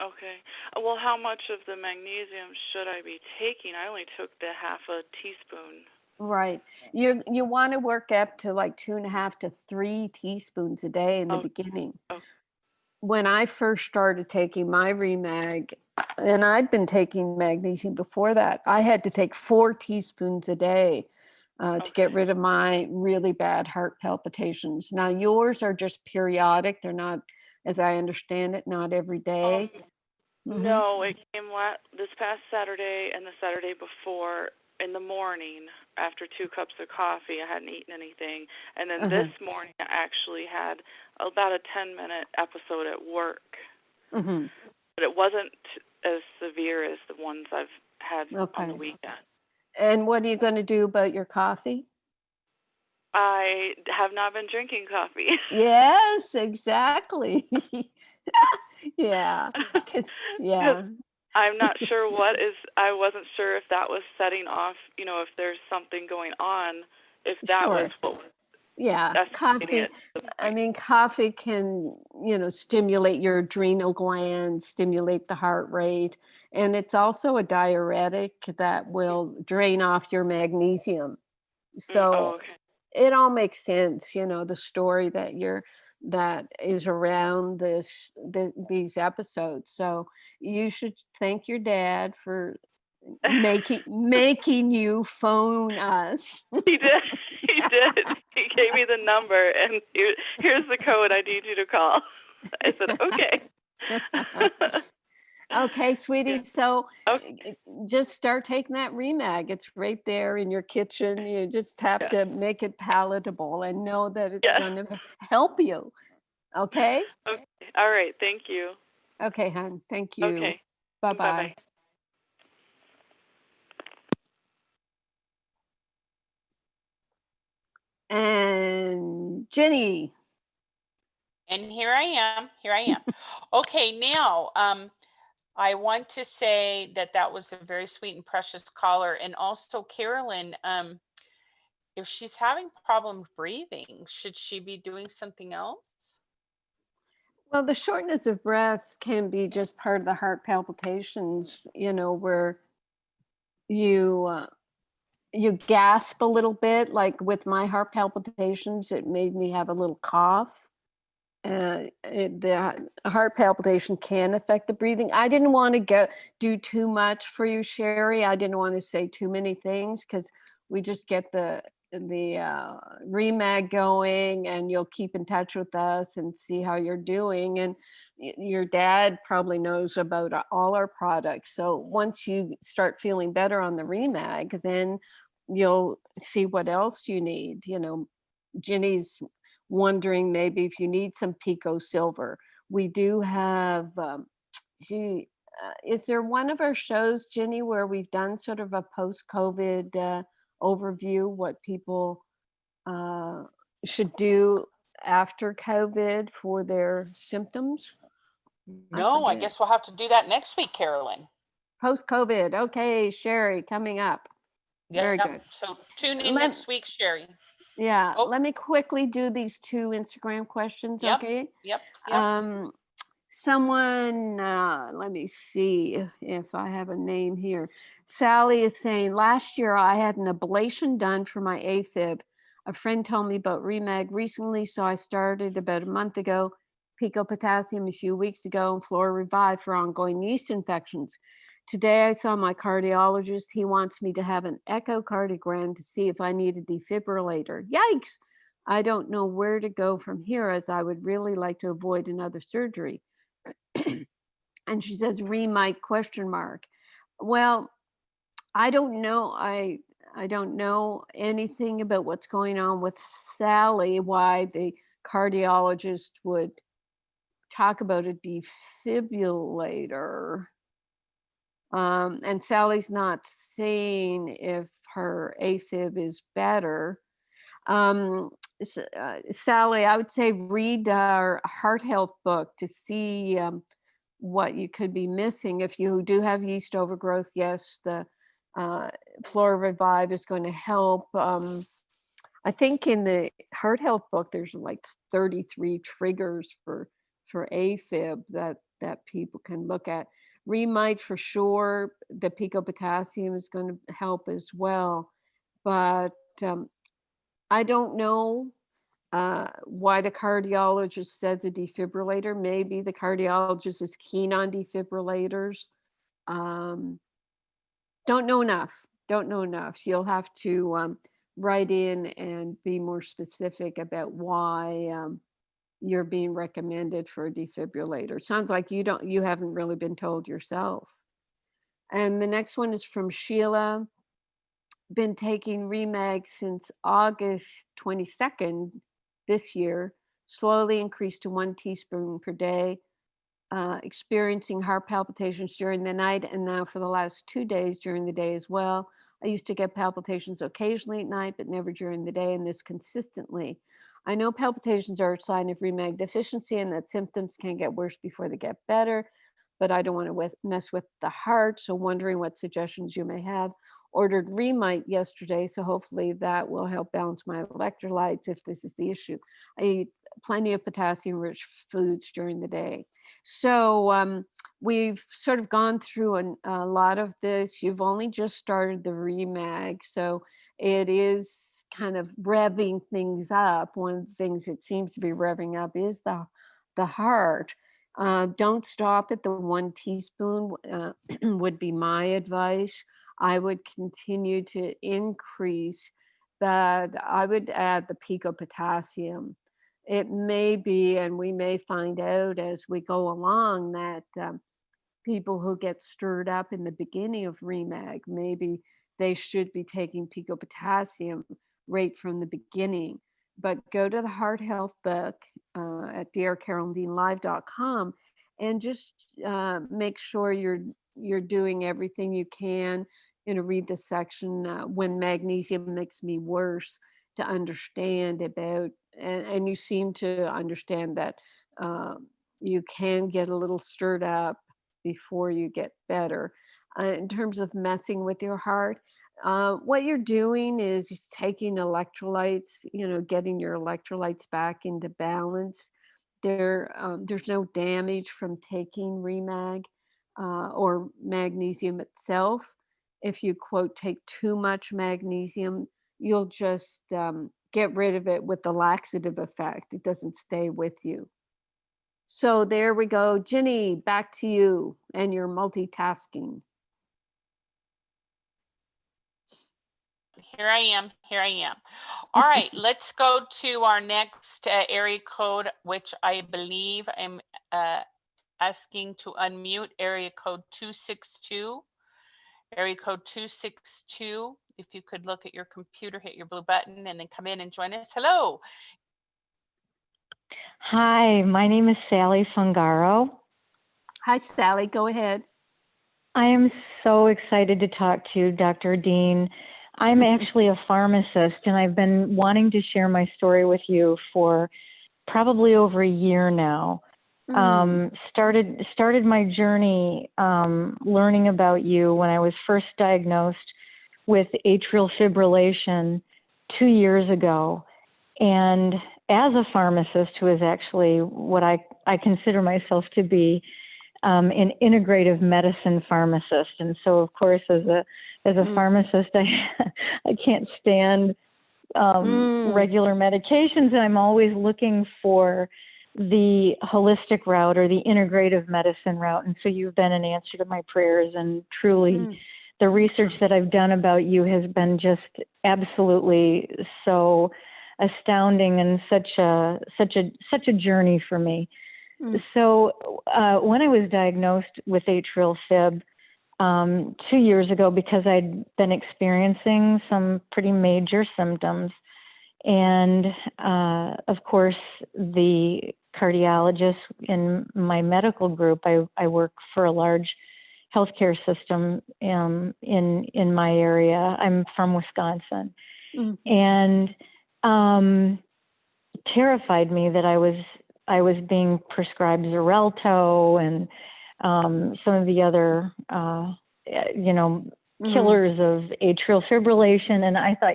Speaker 10: Okay. Well, how much of the magnesium should I be taking? I only took the half a teaspoon.
Speaker 3: Right. You want to work up to like 2.5 to 3 teaspoons a day in the
Speaker 10: Oh,
Speaker 3: beginning.
Speaker 10: oh,
Speaker 3: When I first started taking my Remag, and I'd been taking magnesium before that, I had to take 4 teaspoons a day to get
Speaker 10: okay.
Speaker 3: rid of my really bad heart palpitations. Now, yours are just periodic. They're not, as I understand it, not every
Speaker 10: Um,
Speaker 3: day. Mm-hmm.
Speaker 10: no, it came this past Saturday and the Saturday before in the morning after 2 cups of coffee. I hadn't eaten anything. And then
Speaker 3: Uh-huh.
Speaker 10: this morning I actually had about a 10-minute episode at work.
Speaker 3: Mm-hmm.
Speaker 10: But it wasn't as severe as the ones I've had on the
Speaker 3: Okay.
Speaker 10: weekend.
Speaker 3: And what are you going to do about your coffee?
Speaker 10: I have not been drinking coffee.
Speaker 3: Yes, exactly. Yeah. Yeah.
Speaker 10: I'm not sure I wasn't sure if that was setting off, if there's something going on, if that was
Speaker 3: Sure.
Speaker 10: what was
Speaker 3: Yeah.
Speaker 10: escalating
Speaker 3: Coffee.
Speaker 10: it to the
Speaker 3: I
Speaker 10: point.
Speaker 3: mean, coffee can, stimulate your adrenal glands, stimulate the heart rate. And it's also a diuretic that will drain off your magnesium.
Speaker 10: Oh,
Speaker 3: So
Speaker 10: okay.
Speaker 3: it all makes sense, the story that is around these episodes. So you should thank your dad for making you phone us.
Speaker 10: He did. He did. He gave me the number, and here's the code I need you to call. I said, okay.
Speaker 3: Okay, sweetie.
Speaker 10: Yeah.
Speaker 3: So
Speaker 10: Okay.
Speaker 3: just start taking that Remag. It's right there in your kitchen. You just have
Speaker 10: Yeah.
Speaker 3: to make it palatable and know that it's
Speaker 10: Yeah.
Speaker 3: going to help you. Okay?
Speaker 10: Okay. All right. Thank you.
Speaker 3: Okay, hon. Thank you.
Speaker 10: Okay.
Speaker 3: Bye-bye.
Speaker 10: Bye-bye.
Speaker 3: And Jenny.
Speaker 2: And here I am. Okay, now I want to say that was a very sweet and precious caller. And also, Carolyn, if she's having problems breathing, should she be doing something else?
Speaker 3: Well, the shortness of breath can be just part of the heart palpitations, where you gasp a little bit. Like with my heart palpitations, it made me have a little cough. The heart palpitation can affect the breathing. I didn't want to do too much for you, Sherry. I didn't want to say too many things because we just get the Remag going, and you'll keep in touch with us and see how you're doing. And your dad probably knows about all our products. So once you start feeling better on the Remag, then you'll see what else you need. Ginny's wondering maybe if you need some Pico Silver. We do have, is there one of our shows, Ginny, where we've done sort of a post-COVID overview, what people should do after COVID for their symptoms?
Speaker 2: No, I guess we'll have to do that next week, Carolyn.
Speaker 3: Post-COVID. Okay, Sherry, coming up. Very good.
Speaker 2: So tune in next week, Sherry.
Speaker 3: Yeah, let me quickly do these 2 Instagram questions, okay?
Speaker 2: Yep.
Speaker 3: Someone, let me see if I have a name here. Sally is saying, last year I had an ablation done for my AFib. A friend told me about Remag recently, so I started about a month ago, Pico Potassium a few weeks ago, and Flora Revive for ongoing yeast infections. Today I saw my cardiologist. He wants me to have an echocardiogram to see if I need a defibrillator. Yikes! I don't know where to go from here, as I would really like to avoid another surgery. And she says, Remag ? Well, I don't know. I don't know anything about what's going on with Sally, why the cardiologist would talk about a defibrillator. And Sally's not saying if her AFib is better. Sally, I would say read our heart health book to see what you could be missing. If you do have yeast overgrowth, yes, the Flora Revive is going to help. I think in the heart health book, there's like 33 triggers for AFib that people can look at. Remite for sure. The pico potassium is going to help as well, but I don't know why the cardiologist said the defibrillator. Maybe the cardiologist is keen on defibrillators. Don't know enough. Don't know enough. You'll have to write in and be more specific about why you're being recommended for a defibrillator. Sounds like you haven't really been told yourself. And the next one is from Sheila. Been taking Remag since August 22nd this year, slowly increased to 1 teaspoon per day, experiencing heart palpitations during the night and now for the last 2 days during the day as well. I used to get palpitations occasionally at night, but never during the day, and this consistently. I know palpitations are a sign of Remag deficiency and that symptoms can get worse before they get better, but I don't want to mess with the heart, so wondering what suggestions you may have. Ordered Remite yesterday, so hopefully that will help balance my electrolytes if this is the issue. I eat plenty of potassium-rich foods during the day. So we've sort of gone through a lot of this. You've only just started the Remag, so it is kind of revving things up. One of the things it seems to be revving up is the heart. Don't stop at the 1 teaspoon would be my advice. I would continue to increase, but I would add the pico potassium. It may be, and we may find out as we go along, that people who get stirred up in the beginning of Remag, maybe they should be taking pico potassium right from the beginning. But go to the Heart Health book at drcarolyndeanlive.com and just make sure you're doing everything you can. Read the section when magnesium makes me worse to understand about, and you seem to understand that you can get a little stirred up before you get better. In terms of messing with your heart, what you're doing is taking electrolytes, getting your electrolytes back into balance. There's no damage from taking Remag or magnesium itself. If you, quote, take too much magnesium, you'll just get rid of it with the laxative effect. It doesn't stay with you. So there we go. Ginny, back to you and your multitasking.
Speaker 2: Here I am. All right, let's go to our next area code, which I believe I'm asking to unmute, area code 262. Area code 262. If you could look at your computer, hit your blue button, and then come in and join us. Hello.
Speaker 11: Hi, my name is Sally Fungaro.
Speaker 3: Hi, Sally. Go ahead.
Speaker 11: I am so excited to talk to you, Dr. Dean. I'm actually a pharmacist, and I've been wanting to share my story with you for probably over a year now. Started my journey learning about you when I was first diagnosed with atrial fibrillation 2 years ago. And as a pharmacist, who is actually what I consider myself to be, an integrative medicine pharmacist. And so, of course, as a pharmacist, I can't stand regular medications. And I'm always looking for the holistic route or the integrative medicine route. And so you've been an answer to my prayers. And truly, the research that I've done about you has been just absolutely so astounding and such a journey for me. So when I was diagnosed with atrial fib, 2 years ago because I'd been experiencing some pretty major symptoms. And of course, the cardiologist in my medical group, I work for a large healthcare system in my area. I'm from Wisconsin. And terrified me that I was being prescribed Xarelto and some of the other, killers of atrial fibrillation. And I thought,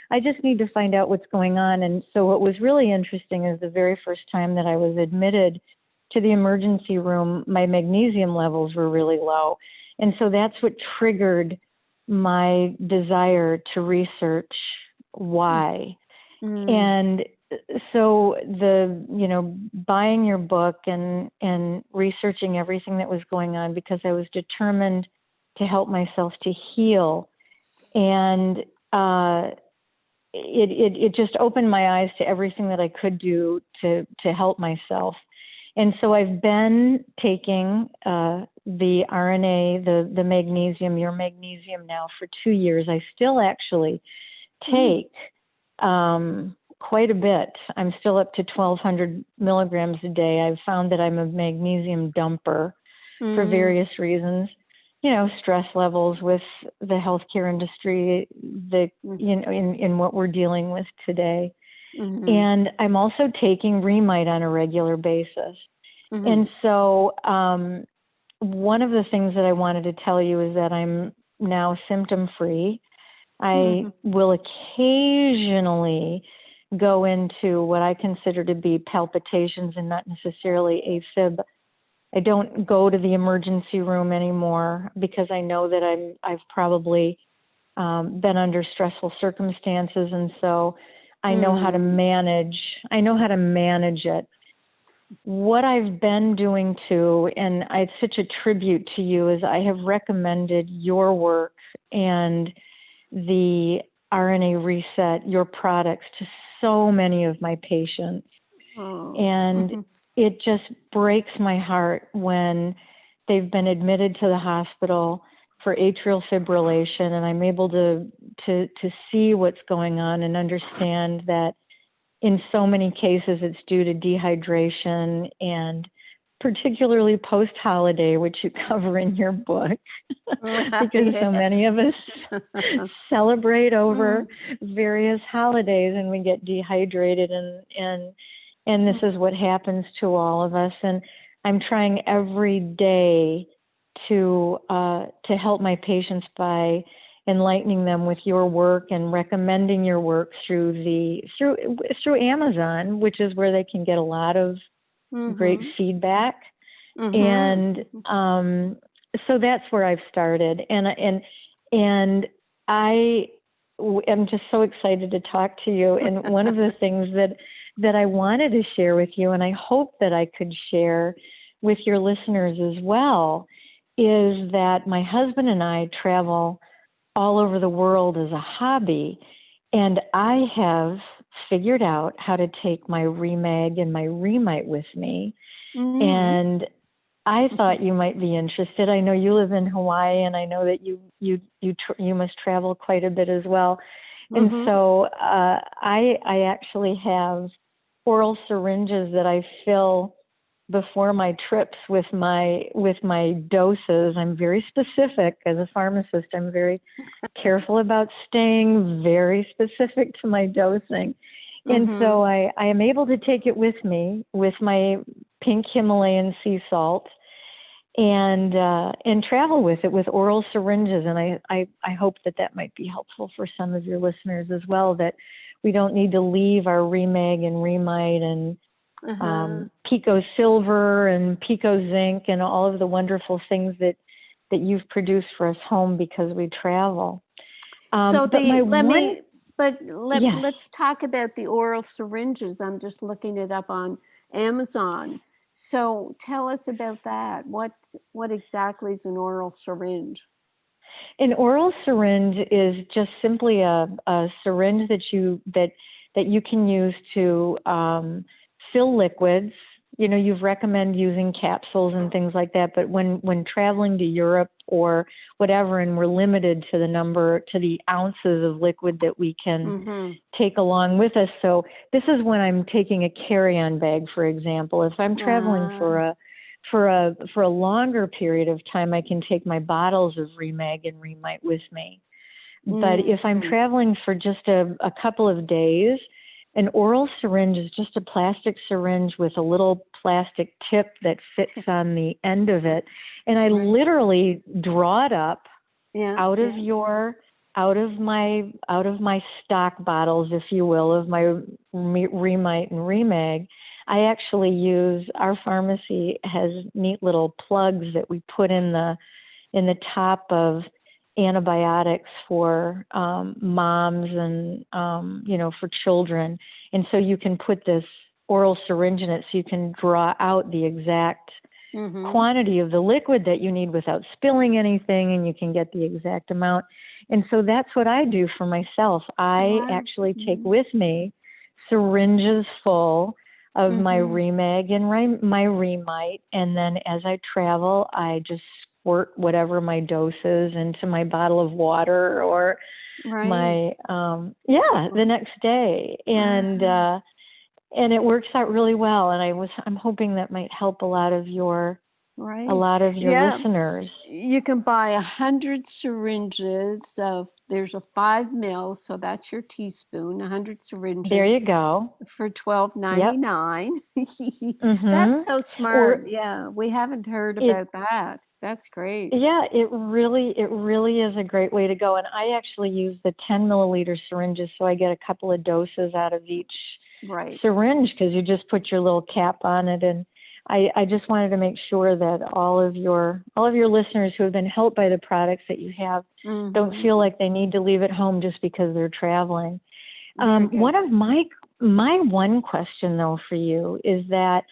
Speaker 11: I just need to find out what's going on. And so what was really interesting is the very first time that I was admitted to the emergency room, my magnesium levels were really low. And so that's what triggered my desire to research why. And so buying your book and researching everything that was going on, because I was determined to help myself to heal. And it just opened my eyes to everything that I could do to help myself. And so I've been taking the RNA, the magnesium, your magnesium now for 2 years. I still actually take quite a bit. I'm still up to 1,200 milligrams a day. I've found that I'm a magnesium dumper for various reasons. Stress levels with the healthcare industry, in what we're dealing with today. And I'm also taking Remite on a regular basis. And so one of the things that I wanted to tell you is that I'm now symptom-free. I will occasionally go into what I consider to be palpitations and not necessarily AFib. I don't go to the emergency room anymore because I know that I've probably been under stressful circumstances, and so I know how to manage. I know how to manage it. What I've been doing too, and it's such a tribute to you, is I have recommended your work and the RNA Reset, your products, to so many of my patients. And it just breaks my heart when they've been admitted to the hospital for atrial fibrillation, and I'm able to see what's going on and understand that in so many cases it's due to dehydration, and particularly post-holiday, which you cover in your book, because so many of us celebrate over various holidays and we get dehydrated, and this is what happens to all of us. And I'm trying every day to help my patients by enlightening them with your work and recommending your work through Amazon, which is where they can get a lot of great feedback. And so that's where I've started. And I am just so excited to talk to you. And one of the things that I wanted to share with you, and I hope that I could share with your listeners as well, is that my husband and I travel all over the world as a hobby, and I have figured out how to take my Remag and my Remite with me. And I thought you might be interested. I know you live in Hawaii, and I know that you must travel quite a bit as well. And so I actually have oral syringes that I fill before my trips with my doses. I'm very specific as a pharmacist. I'm very careful about staying very specific to my dosing. And so I am able to take it with me with my pink Himalayan sea salt and travel with it with oral syringes. And I hope that might be helpful for some of your listeners as well, that we don't need to leave our Remag and Remite and Pico Silver and Pico Zinc and all of the wonderful things that you've produced for us home because we travel.
Speaker 3: Let's talk about the oral syringes. I'm just looking it up on Amazon. So tell us about that. What exactly is an oral syringe?
Speaker 11: An oral syringe is just simply a syringe that you can use to fill liquids you've recommended using capsules and things like that, but when traveling to Europe or whatever, and we're limited to the ounces of liquid that we can take along with us. So this is when I'm taking a carry-on bag, for example. If I'm traveling for a longer period of time, I can take my bottles of Remag and Remite with me. But if I'm traveling for just a couple of days, an oral syringe is just a plastic syringe with a little plastic tip that fits on the end of it. And I literally draw it up out of my stock bottles, if you will, of my Remite and Remag. I actually use, our pharmacy has neat little plugs that we put in the top of antibiotics for moms and for children, and so you can put this oral syringe in it, so you can draw out the exact quantity of the liquid that you need without spilling anything, and you can get the exact amount. And so that's what I do for myself. I actually take with me syringes full of my Remag and my Remite, and then as I travel, I just squirt whatever my dose is into my bottle of water or my the next day, and it works out really well. And I'm hoping that might help a lot of your listeners.
Speaker 3: You can buy 100 syringes of, there's a 5 mil, so that's your teaspoon, 100 syringes.
Speaker 11: There you go.
Speaker 3: For $12.99. That's so smart. We haven't heard about that. That's great.
Speaker 11: Yeah, it really is a great way to go. And I actually use the 10 milliliter syringes, so I get a couple of doses out of each syringe, because you just put your little cap on it. And I just wanted to make sure that all of your listeners who have been helped by the products that you have don't feel like they need to leave at home just because they're traveling. One of my one question though for you is that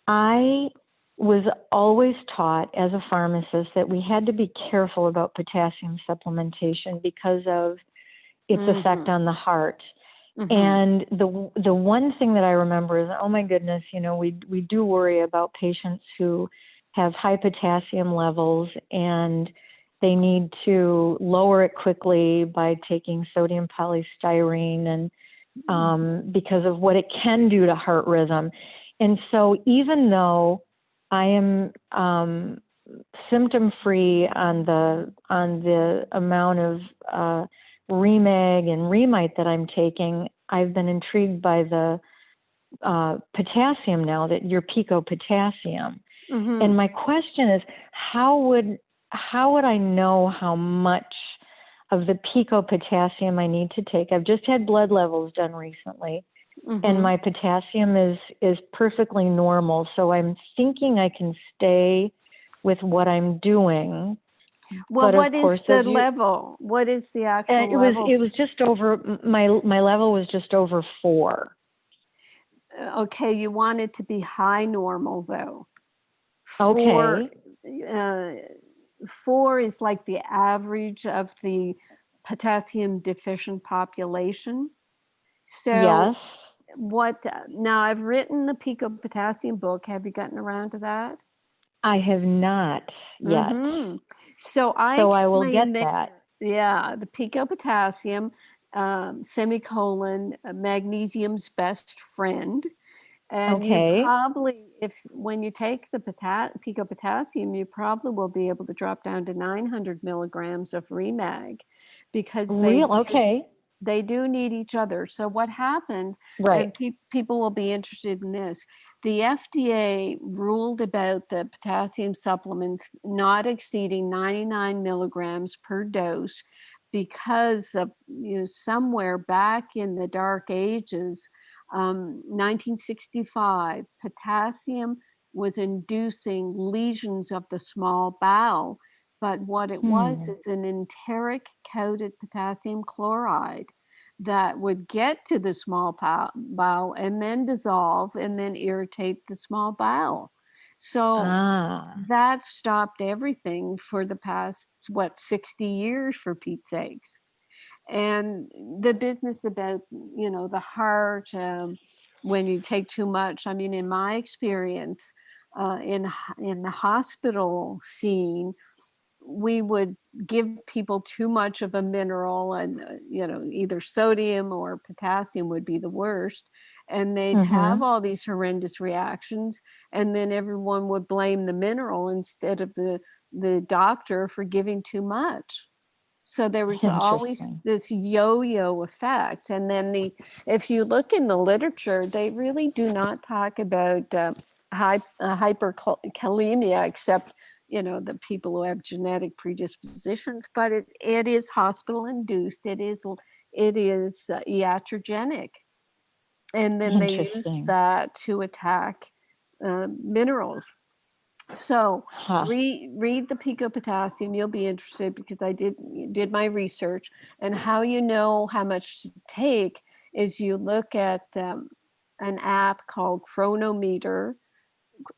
Speaker 11: I was always taught as a pharmacist that we had to be careful about potassium supplementation because of its effect on the heart. And the one thing that I remember is, oh my goodness, we do worry about patients who have high potassium levels, and they need to lower it quickly by taking sodium polystyrene, and because of what it can do to heart rhythm. And so even though I am symptom-free on the amount of Remag and Remite that I'm taking, I've been intrigued by the potassium now, that your pico potassium. And my question is, how would I know how much of the pico potassium I need to take? I've just had blood levels done recently, and my potassium is perfectly normal. So I'm thinking I can stay with what I'm doing.
Speaker 3: Well, what is the level? What is the actual level?
Speaker 11: It was just over, my level was just over 4.
Speaker 3: Okay, you want it to be high normal though.
Speaker 11: Okay.
Speaker 3: 4 is like the average of the potassium deficient population. So now I've written the Pico Potassium book. Have you gotten around to that?
Speaker 11: I have not yet.
Speaker 3: So I
Speaker 11: will get that.
Speaker 3: Yeah, the Pico Potassium, magnesium's best friend. And you probably, when you take the Pico Potassium, you probably will be able to drop down to 900 milligrams of Remag, because they do need each other. So what happened, and people will be interested in this, the FDA ruled about the potassium supplements not exceeding 99 milligrams per dose because of, somewhere back in the dark ages, 1965, potassium was inducing lesions of the small bowel. But what it was is an enteric coated potassium chloride that would get to the small bowel and then dissolve and then irritate the small bowel. So that stopped everything for the past, 60 years, for Pete's sakes. And the business about, the heart, when you take too much. I mean, in my experience, in the hospital scene, we would give people too much of a mineral, and either sodium or potassium would be the worst, and they'd have all these horrendous reactions, and then everyone would blame the mineral instead of the doctor for giving too much. So there was always this yo-yo effect. And then if you look in the literature, they really do not talk about hyperkalemia, except the people who have genetic predispositions. But it is hospital induced. It is iatrogenic, and then they use that to attack minerals. So read the Pico Potassium. You'll be interested, because I did my research. And how you know how much to take is you look at an app called Chronometer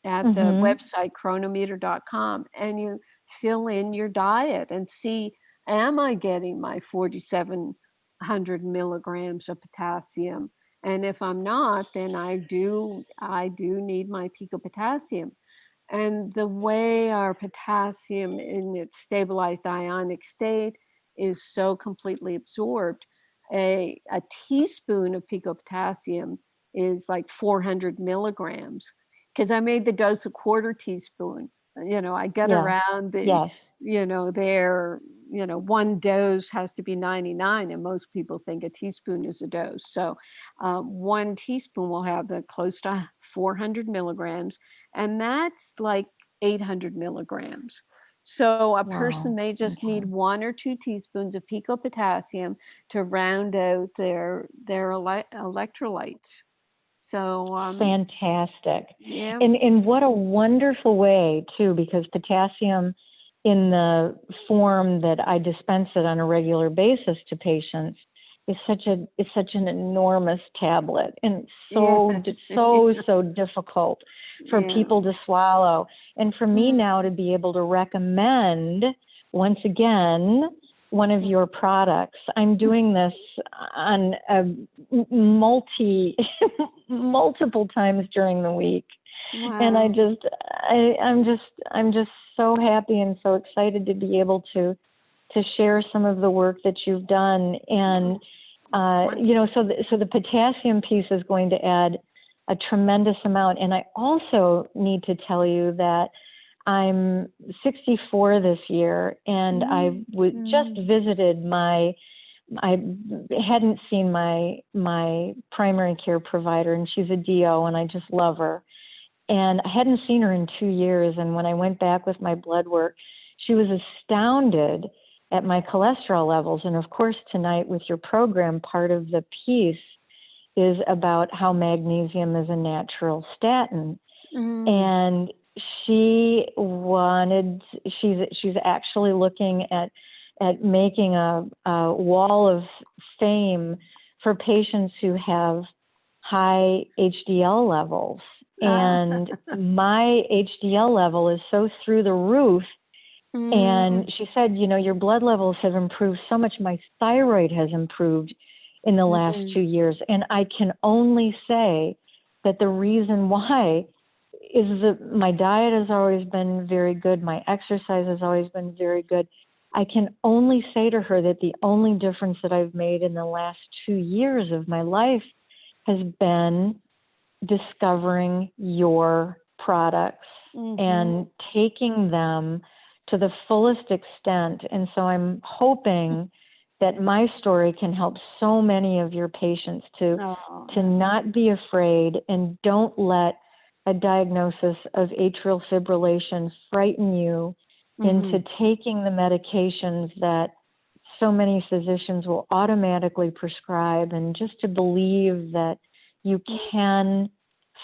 Speaker 3: at the website chronometer.com, and you fill in your diet and see, am I getting my 4,700 milligrams of potassium? And if I'm not, then I do need my Pico Potassium. And the way our potassium in its stabilized ionic state is so completely absorbed, a teaspoon of Pico Potassium is like 400 milligrams. Because I made the dose a quarter teaspoon. I get around the, one dose has to be 99, and most people think a teaspoon is a dose. So 1 teaspoon will have close to 400 milligrams, and that's like 800 milligrams. So a person may just need 1 or 2 teaspoons of Pico Potassium to round out their electrolytes. So
Speaker 11: fantastic.
Speaker 3: Yeah.
Speaker 11: And what a wonderful way too, because potassium in the form that I dispense it on a regular basis to patients is such an enormous tablet, and so difficult for people to swallow. And for me now to be able to recommend once again one of your products. I'm doing this on multiple times during the week.
Speaker 3: Wow.
Speaker 11: And I'm just so happy and so excited to be able to share some of the work that you've done. And so the potassium piece is going to add a tremendous amount. And I also need to tell you that I'm 64 this year, and I just visited I hadn't seen my primary care provider, and she's a DO, and I just love her. And I hadn't seen her in 2 years. And when I went back with my blood work, she was astounded at my cholesterol levels. And of course, tonight with your program, part of the piece is about how magnesium is a natural statin. And she's actually looking at making a wall of fame for patients who have high HDL levels. And my HDL level is so through the roof. And she said, your blood levels have improved so much. My thyroid has improved in the last 2 years. And I can only say that the reason why is that my diet has always been very good. My exercise has always been very good. I can only say to her that the only difference that I've made in the last 2 years of my life has been discovering your products and taking them to the fullest extent. And so I'm hoping that my story can help so many of your patients to not be afraid, and don't let a diagnosis of atrial fibrillation frighten you into taking the medications that so many physicians will automatically prescribe, and just to believe that you can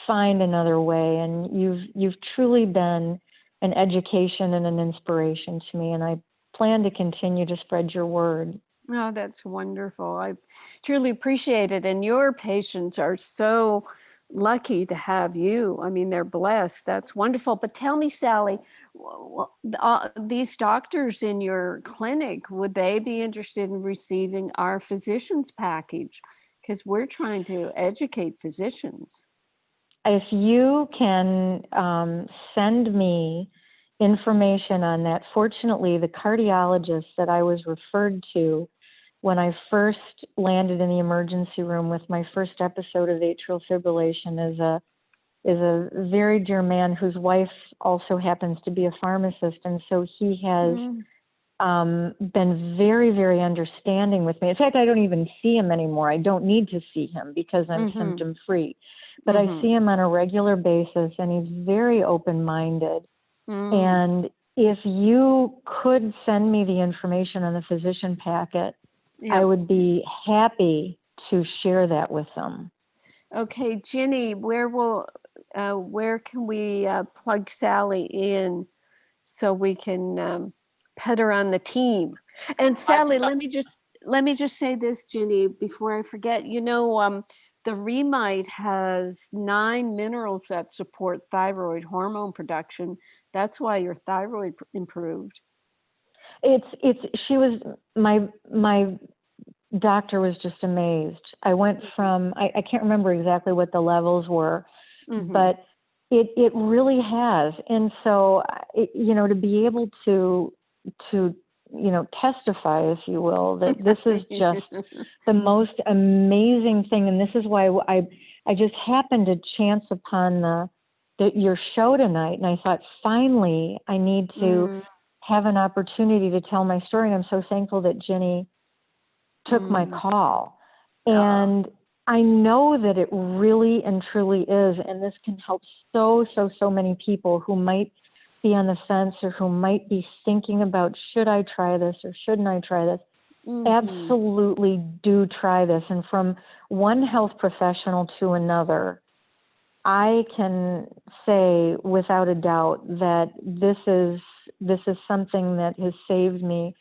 Speaker 11: find another way. And you've truly been an education and an inspiration to me, and I plan to continue to spread your word.
Speaker 3: Oh, that's wonderful. I truly appreciate it. And your patients are so lucky to have you. I mean, they're blessed. That's wonderful. But tell me, Sally, these doctors in your clinic, would they be interested in receiving our physician's package? because we're trying to educate physicians.
Speaker 11: If you can send me information on that. Fortunately, the cardiologist that I was referred to when I first landed in the emergency room with my first episode of atrial fibrillation is a very dear man whose wife also happens to be a pharmacist, and so he has been very, very understanding with me. In fact, I don't even see him anymore. I don't need to see him because I'm symptom-free. But I see him on a regular basis, and he's very open-minded. And if you could send me the information on the physician packet, I would be happy to share that with them.
Speaker 3: Okay, Ginny, where can we plug Sally in so we can put her on the team? And Sally, let me just say this, Ginny, before I forget. You know, the Remite has 9 minerals that support thyroid hormone production. That's why your thyroid improved. My doctor was just amazed. I went from, I can't remember exactly what the levels were, but it really has. And so, to be able to testify, if you will, that this is just the most amazing thing. And this is why I just happened to chance upon your show tonight. And I thought, finally, I need to have an opportunity to tell my story. And I'm so thankful that Ginny took my call. And I know that it really and truly is. And this can help so many people who might be on the fence or who might be thinking about, should I try this or shouldn't I try this? Absolutely do try this. And from one health professional to another, I can say without a doubt that this is something that has saved me.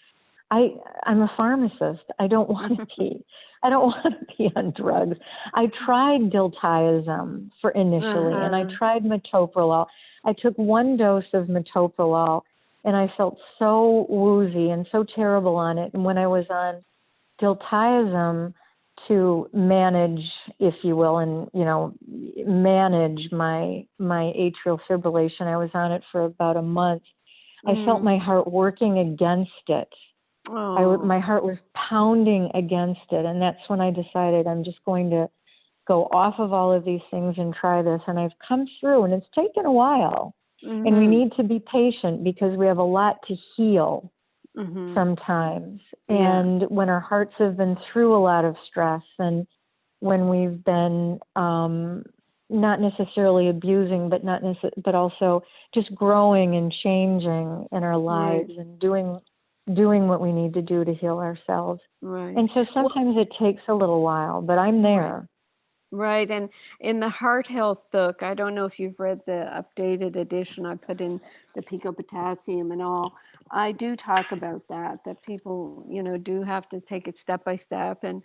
Speaker 3: I'm a pharmacist. I don't want to be on drugs. I tried diltiazem initially, and I tried metoprolol. I took 1 dose of metoprolol, and I felt so woozy and so terrible on it. And when I was on diltiazem to manage, if you will, and manage my atrial fibrillation, I was on it for about a month. I felt my heart working against it. My heart was pounding against it. And that's when I decided I'm just going to go off of all of these things and try this. And I've come through, and it's taken a while. And we need to be patient because we have a lot to heal sometimes. And when our hearts have been through a lot of stress, and when we've been not necessarily abusing, but also just growing and changing in our lives and doing what we need to do to heal ourselves. And so sometimes it takes a little while, but I'm there. Right. And in the heart health book, I don't know if you've read the updated edition, I put in the pico potassium and all. I do talk about that people, do have to take it step by step and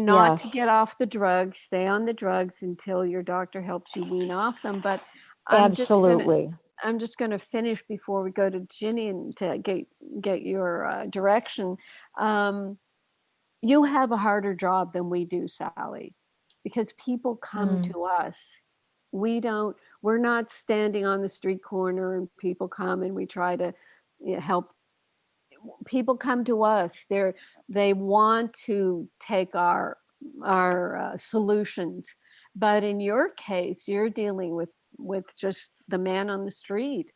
Speaker 3: not to get off the drugs, stay on the drugs until your doctor helps you wean off them. But I'm just going to finish before we go to Ginny and to get your direction. You have a harder job than we do, Sally, because people come to us. We're not standing on the street corner and people come and we try to help. People come to us. They want to take our solutions. But in your case, you're dealing with just the man on the street.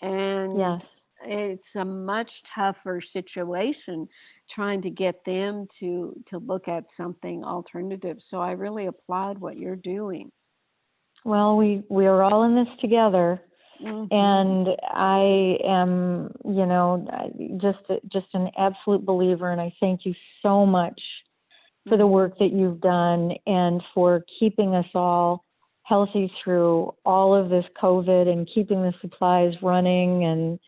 Speaker 3: And it's a much tougher situation trying to get them to look at something alternative. So I really applaud what you're doing.
Speaker 11: Well, we are all in this together. And I am, just an absolute believer. And I thank you so much for the work that you've done and for keeping us all healthy through all of this COVID and keeping the supplies running and,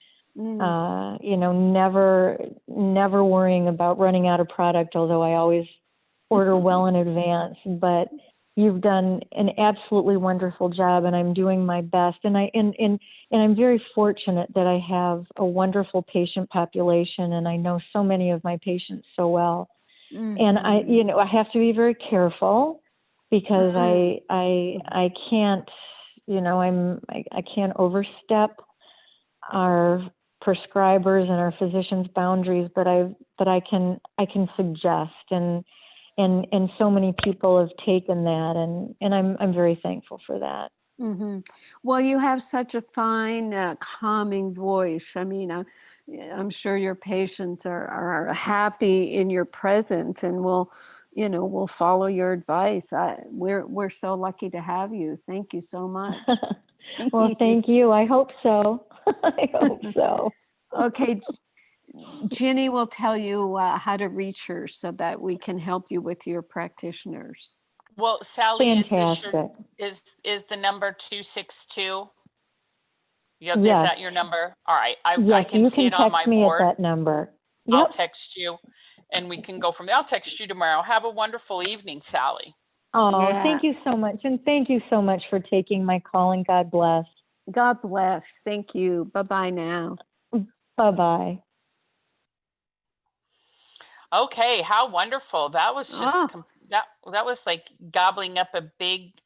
Speaker 11: never worrying about running out of product, although I always order well in advance. But you've done an absolutely wonderful job, and I'm doing my best. And I'm very fortunate that I have a wonderful patient population, and I know so many of my patients so well. And I have to be very careful because I can't, I can't overstep our prescribers and our physicians' boundaries, but I can suggest, and so many people have taken that, and I'm very thankful for that.
Speaker 3: Well, you have such a fine, calming voice. I mean, I'm sure your patients are happy in your presence, and will follow your advice. We're so lucky to have you. Thank you so much.
Speaker 11: Well, thank you. I hope so. I hope so.
Speaker 3: Okay, Ginny will tell you how to reach her so that we can help you with your practitioners.
Speaker 2: Well, Sally,
Speaker 11: Fantastic.
Speaker 2: is the number 262? Is
Speaker 11: Yes.
Speaker 2: that your number? All right. I
Speaker 11: Yes,
Speaker 2: can
Speaker 11: you
Speaker 2: see
Speaker 11: can
Speaker 2: it on my
Speaker 11: text me
Speaker 2: board.
Speaker 11: at that number.
Speaker 2: I'll
Speaker 11: Yep.
Speaker 2: text you and we can go from there. I'll text you tomorrow. Have a wonderful evening, Sally.
Speaker 11: Oh,
Speaker 3: Yeah.
Speaker 11: thank you so much. And thank you so much for taking my call, and God bless.
Speaker 3: God bless. Thank you. Bye-bye now.
Speaker 11: Bye-bye.
Speaker 2: Okay, how wonderful. That was just that was like gobbling up a big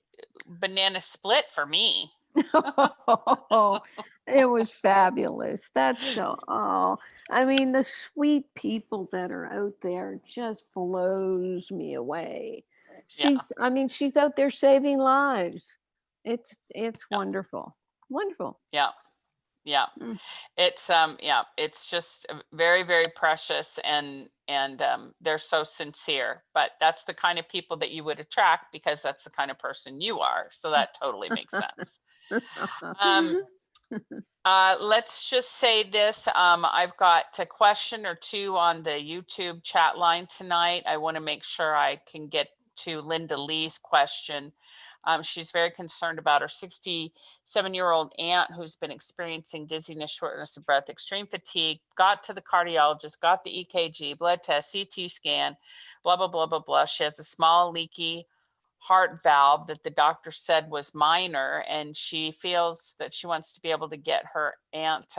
Speaker 2: banana split for me.
Speaker 3: It was fabulous. That's so, I mean, the sweet people that are out there just blows me away. She's out there saving lives. It's wonderful. Wonderful.
Speaker 2: Yeah. It's just very, very precious, and they're so sincere, but that's the kind of people that you would attract because that's the kind of person you are. So that totally makes sense. Let's just say this. I've got a question or two on the YouTube chat line tonight. I want to make sure I can get to Linda Lee's question. She's very concerned about her 67-year-old aunt who's been experiencing dizziness, shortness of breath, extreme fatigue, got to the cardiologist, got the EKG, blood test, CT scan, blah, blah, blah, blah, blah. She has a small leaky heart valve that the doctor said was minor, and she feels that she wants to be able to get her aunt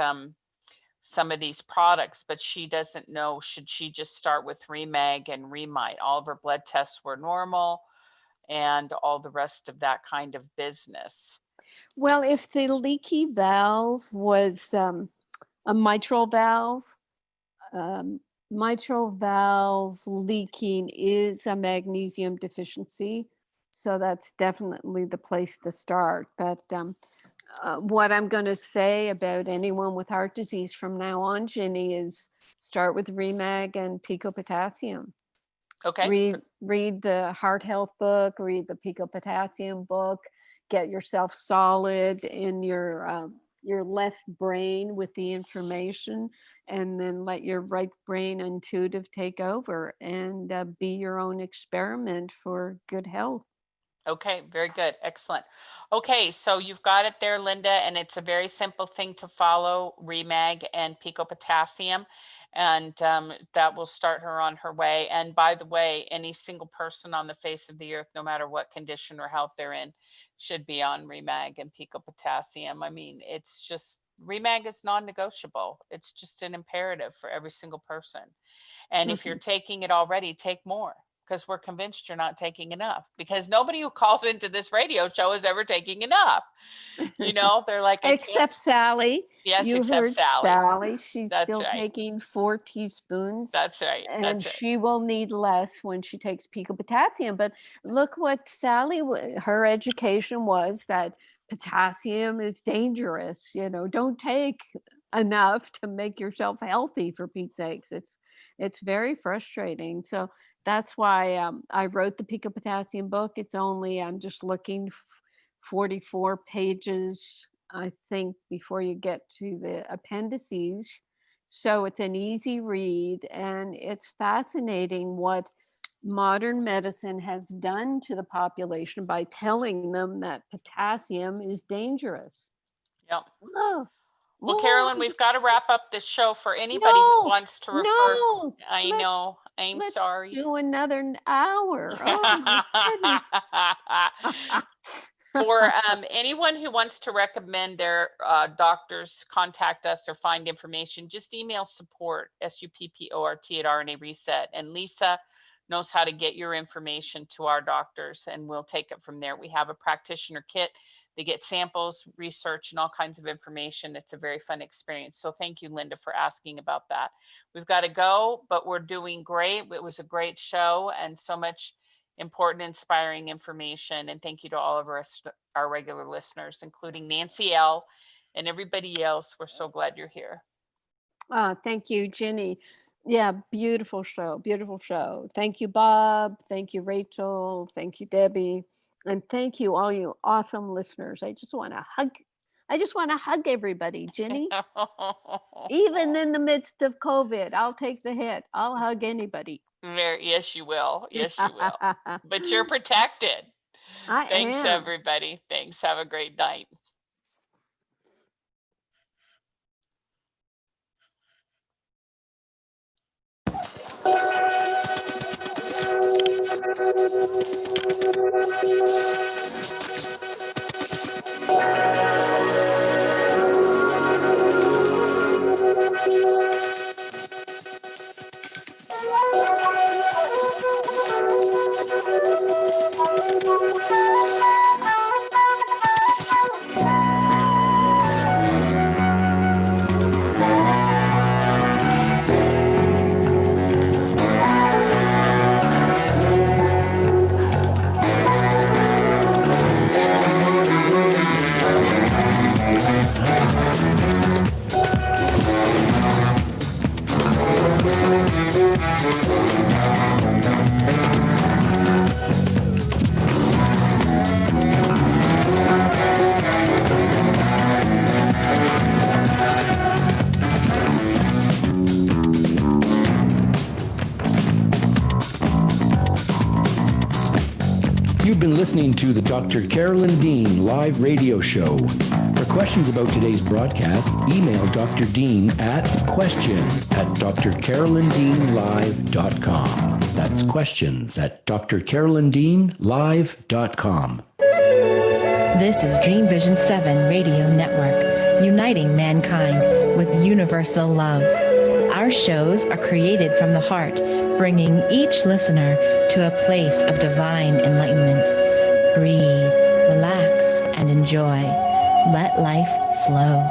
Speaker 2: some of these products, but she doesn't know, should she just start with Remag and Remite? All of her blood tests were normal and all the rest of that kind of business.
Speaker 3: Well, if the leaky valve was a mitral valve leaking is a magnesium deficiency. So that's definitely the place to start. But what I'm going to say about anyone with heart disease from now on, Ginny, is start with Remag and Pico Potassium.
Speaker 2: Okay.
Speaker 3: Read the heart health book, read the Pico Potassium book, get yourself solid in your left brain with the information, and then let your right brain intuitive take over and be your own experiment for good health.
Speaker 2: Okay, very good. Excellent. Okay, so you've got it there, Linda, and it's a very simple thing to follow, Remag and Pico Potassium, and that will start her on her way. And by the way, any single person on the face of the earth, no matter what condition or health they're in, should be on Remag and Pico Potassium. I mean, it's just, Remag is non-negotiable. It's just an imperative for every single person. And if you're taking it already, take more, because we're convinced you're not taking enough, because nobody who calls into this radio show is ever taking enough. They're like,
Speaker 3: except Sally.
Speaker 2: Yes,
Speaker 3: you
Speaker 2: except
Speaker 3: heard
Speaker 2: Sally.
Speaker 3: She's
Speaker 2: That's
Speaker 3: still
Speaker 2: right.
Speaker 3: taking 4 teaspoons.
Speaker 2: That's right.
Speaker 3: And
Speaker 2: That's right.
Speaker 3: she will need less when she takes Pico Potassium. But look what Sally, her education was that potassium is dangerous. Don't take enough to make yourself healthy, for Pete's sakes. It's very frustrating. So that's why I wrote the Pico Potassium book. I'm just looking 44 pages, I think, before you get to the appendices. So it's an easy read, and it's fascinating what modern medicine has done to the population by telling them that potassium is dangerous.
Speaker 2: Yep.
Speaker 3: Oh.
Speaker 2: Well, Carolyn, we've got to wrap up this show. For anybody who wants to refer.
Speaker 3: No,
Speaker 2: I know. I'm sorry.
Speaker 3: Let's do another hour. Oh my goodness.
Speaker 2: For anyone who wants to recommend their doctors contact us or find information, just email support, SUPPORT at RNA Reset. And Lisa knows how to get your information to our doctors, and we'll take it from there. We have a practitioner kit. They get samples, research, and all kinds of information. It's a very fun experience. So thank you, Linda, for asking about that. We've got to go, but we're doing great. It was a great show and so much important, inspiring information. And thank you to all of our regular listeners, including Nancy L. and everybody else. We're so glad you're here.
Speaker 3: Thank you, Jenny. Yeah, beautiful show, beautiful show. Thank you, Bob. Thank you, Rachel. Thank you, Debbie. And thank you, all you awesome listeners. I just want to hug everybody, Jenny. Even in the midst of COVID, I'll take the hit. I'll hug anybody.
Speaker 2: Yes, you will. Yes, you will. But you're protected. Thanks, everybody. Thanks. Have a great night.
Speaker 1: You've been listening to the Dr. Carolyn Dean live radio show. For questions about today's broadcast, email Dr. Dean at questions@drcarolyndeanlive.com. That's questions@drcarolyndeanlive.com.
Speaker 8: This is Dream Vision 7 Radio Network, uniting mankind with universal love. Our shows are created from the heart, bringing each listener to a place of divine enlightenment. Breathe, relax, and enjoy. Let life flow.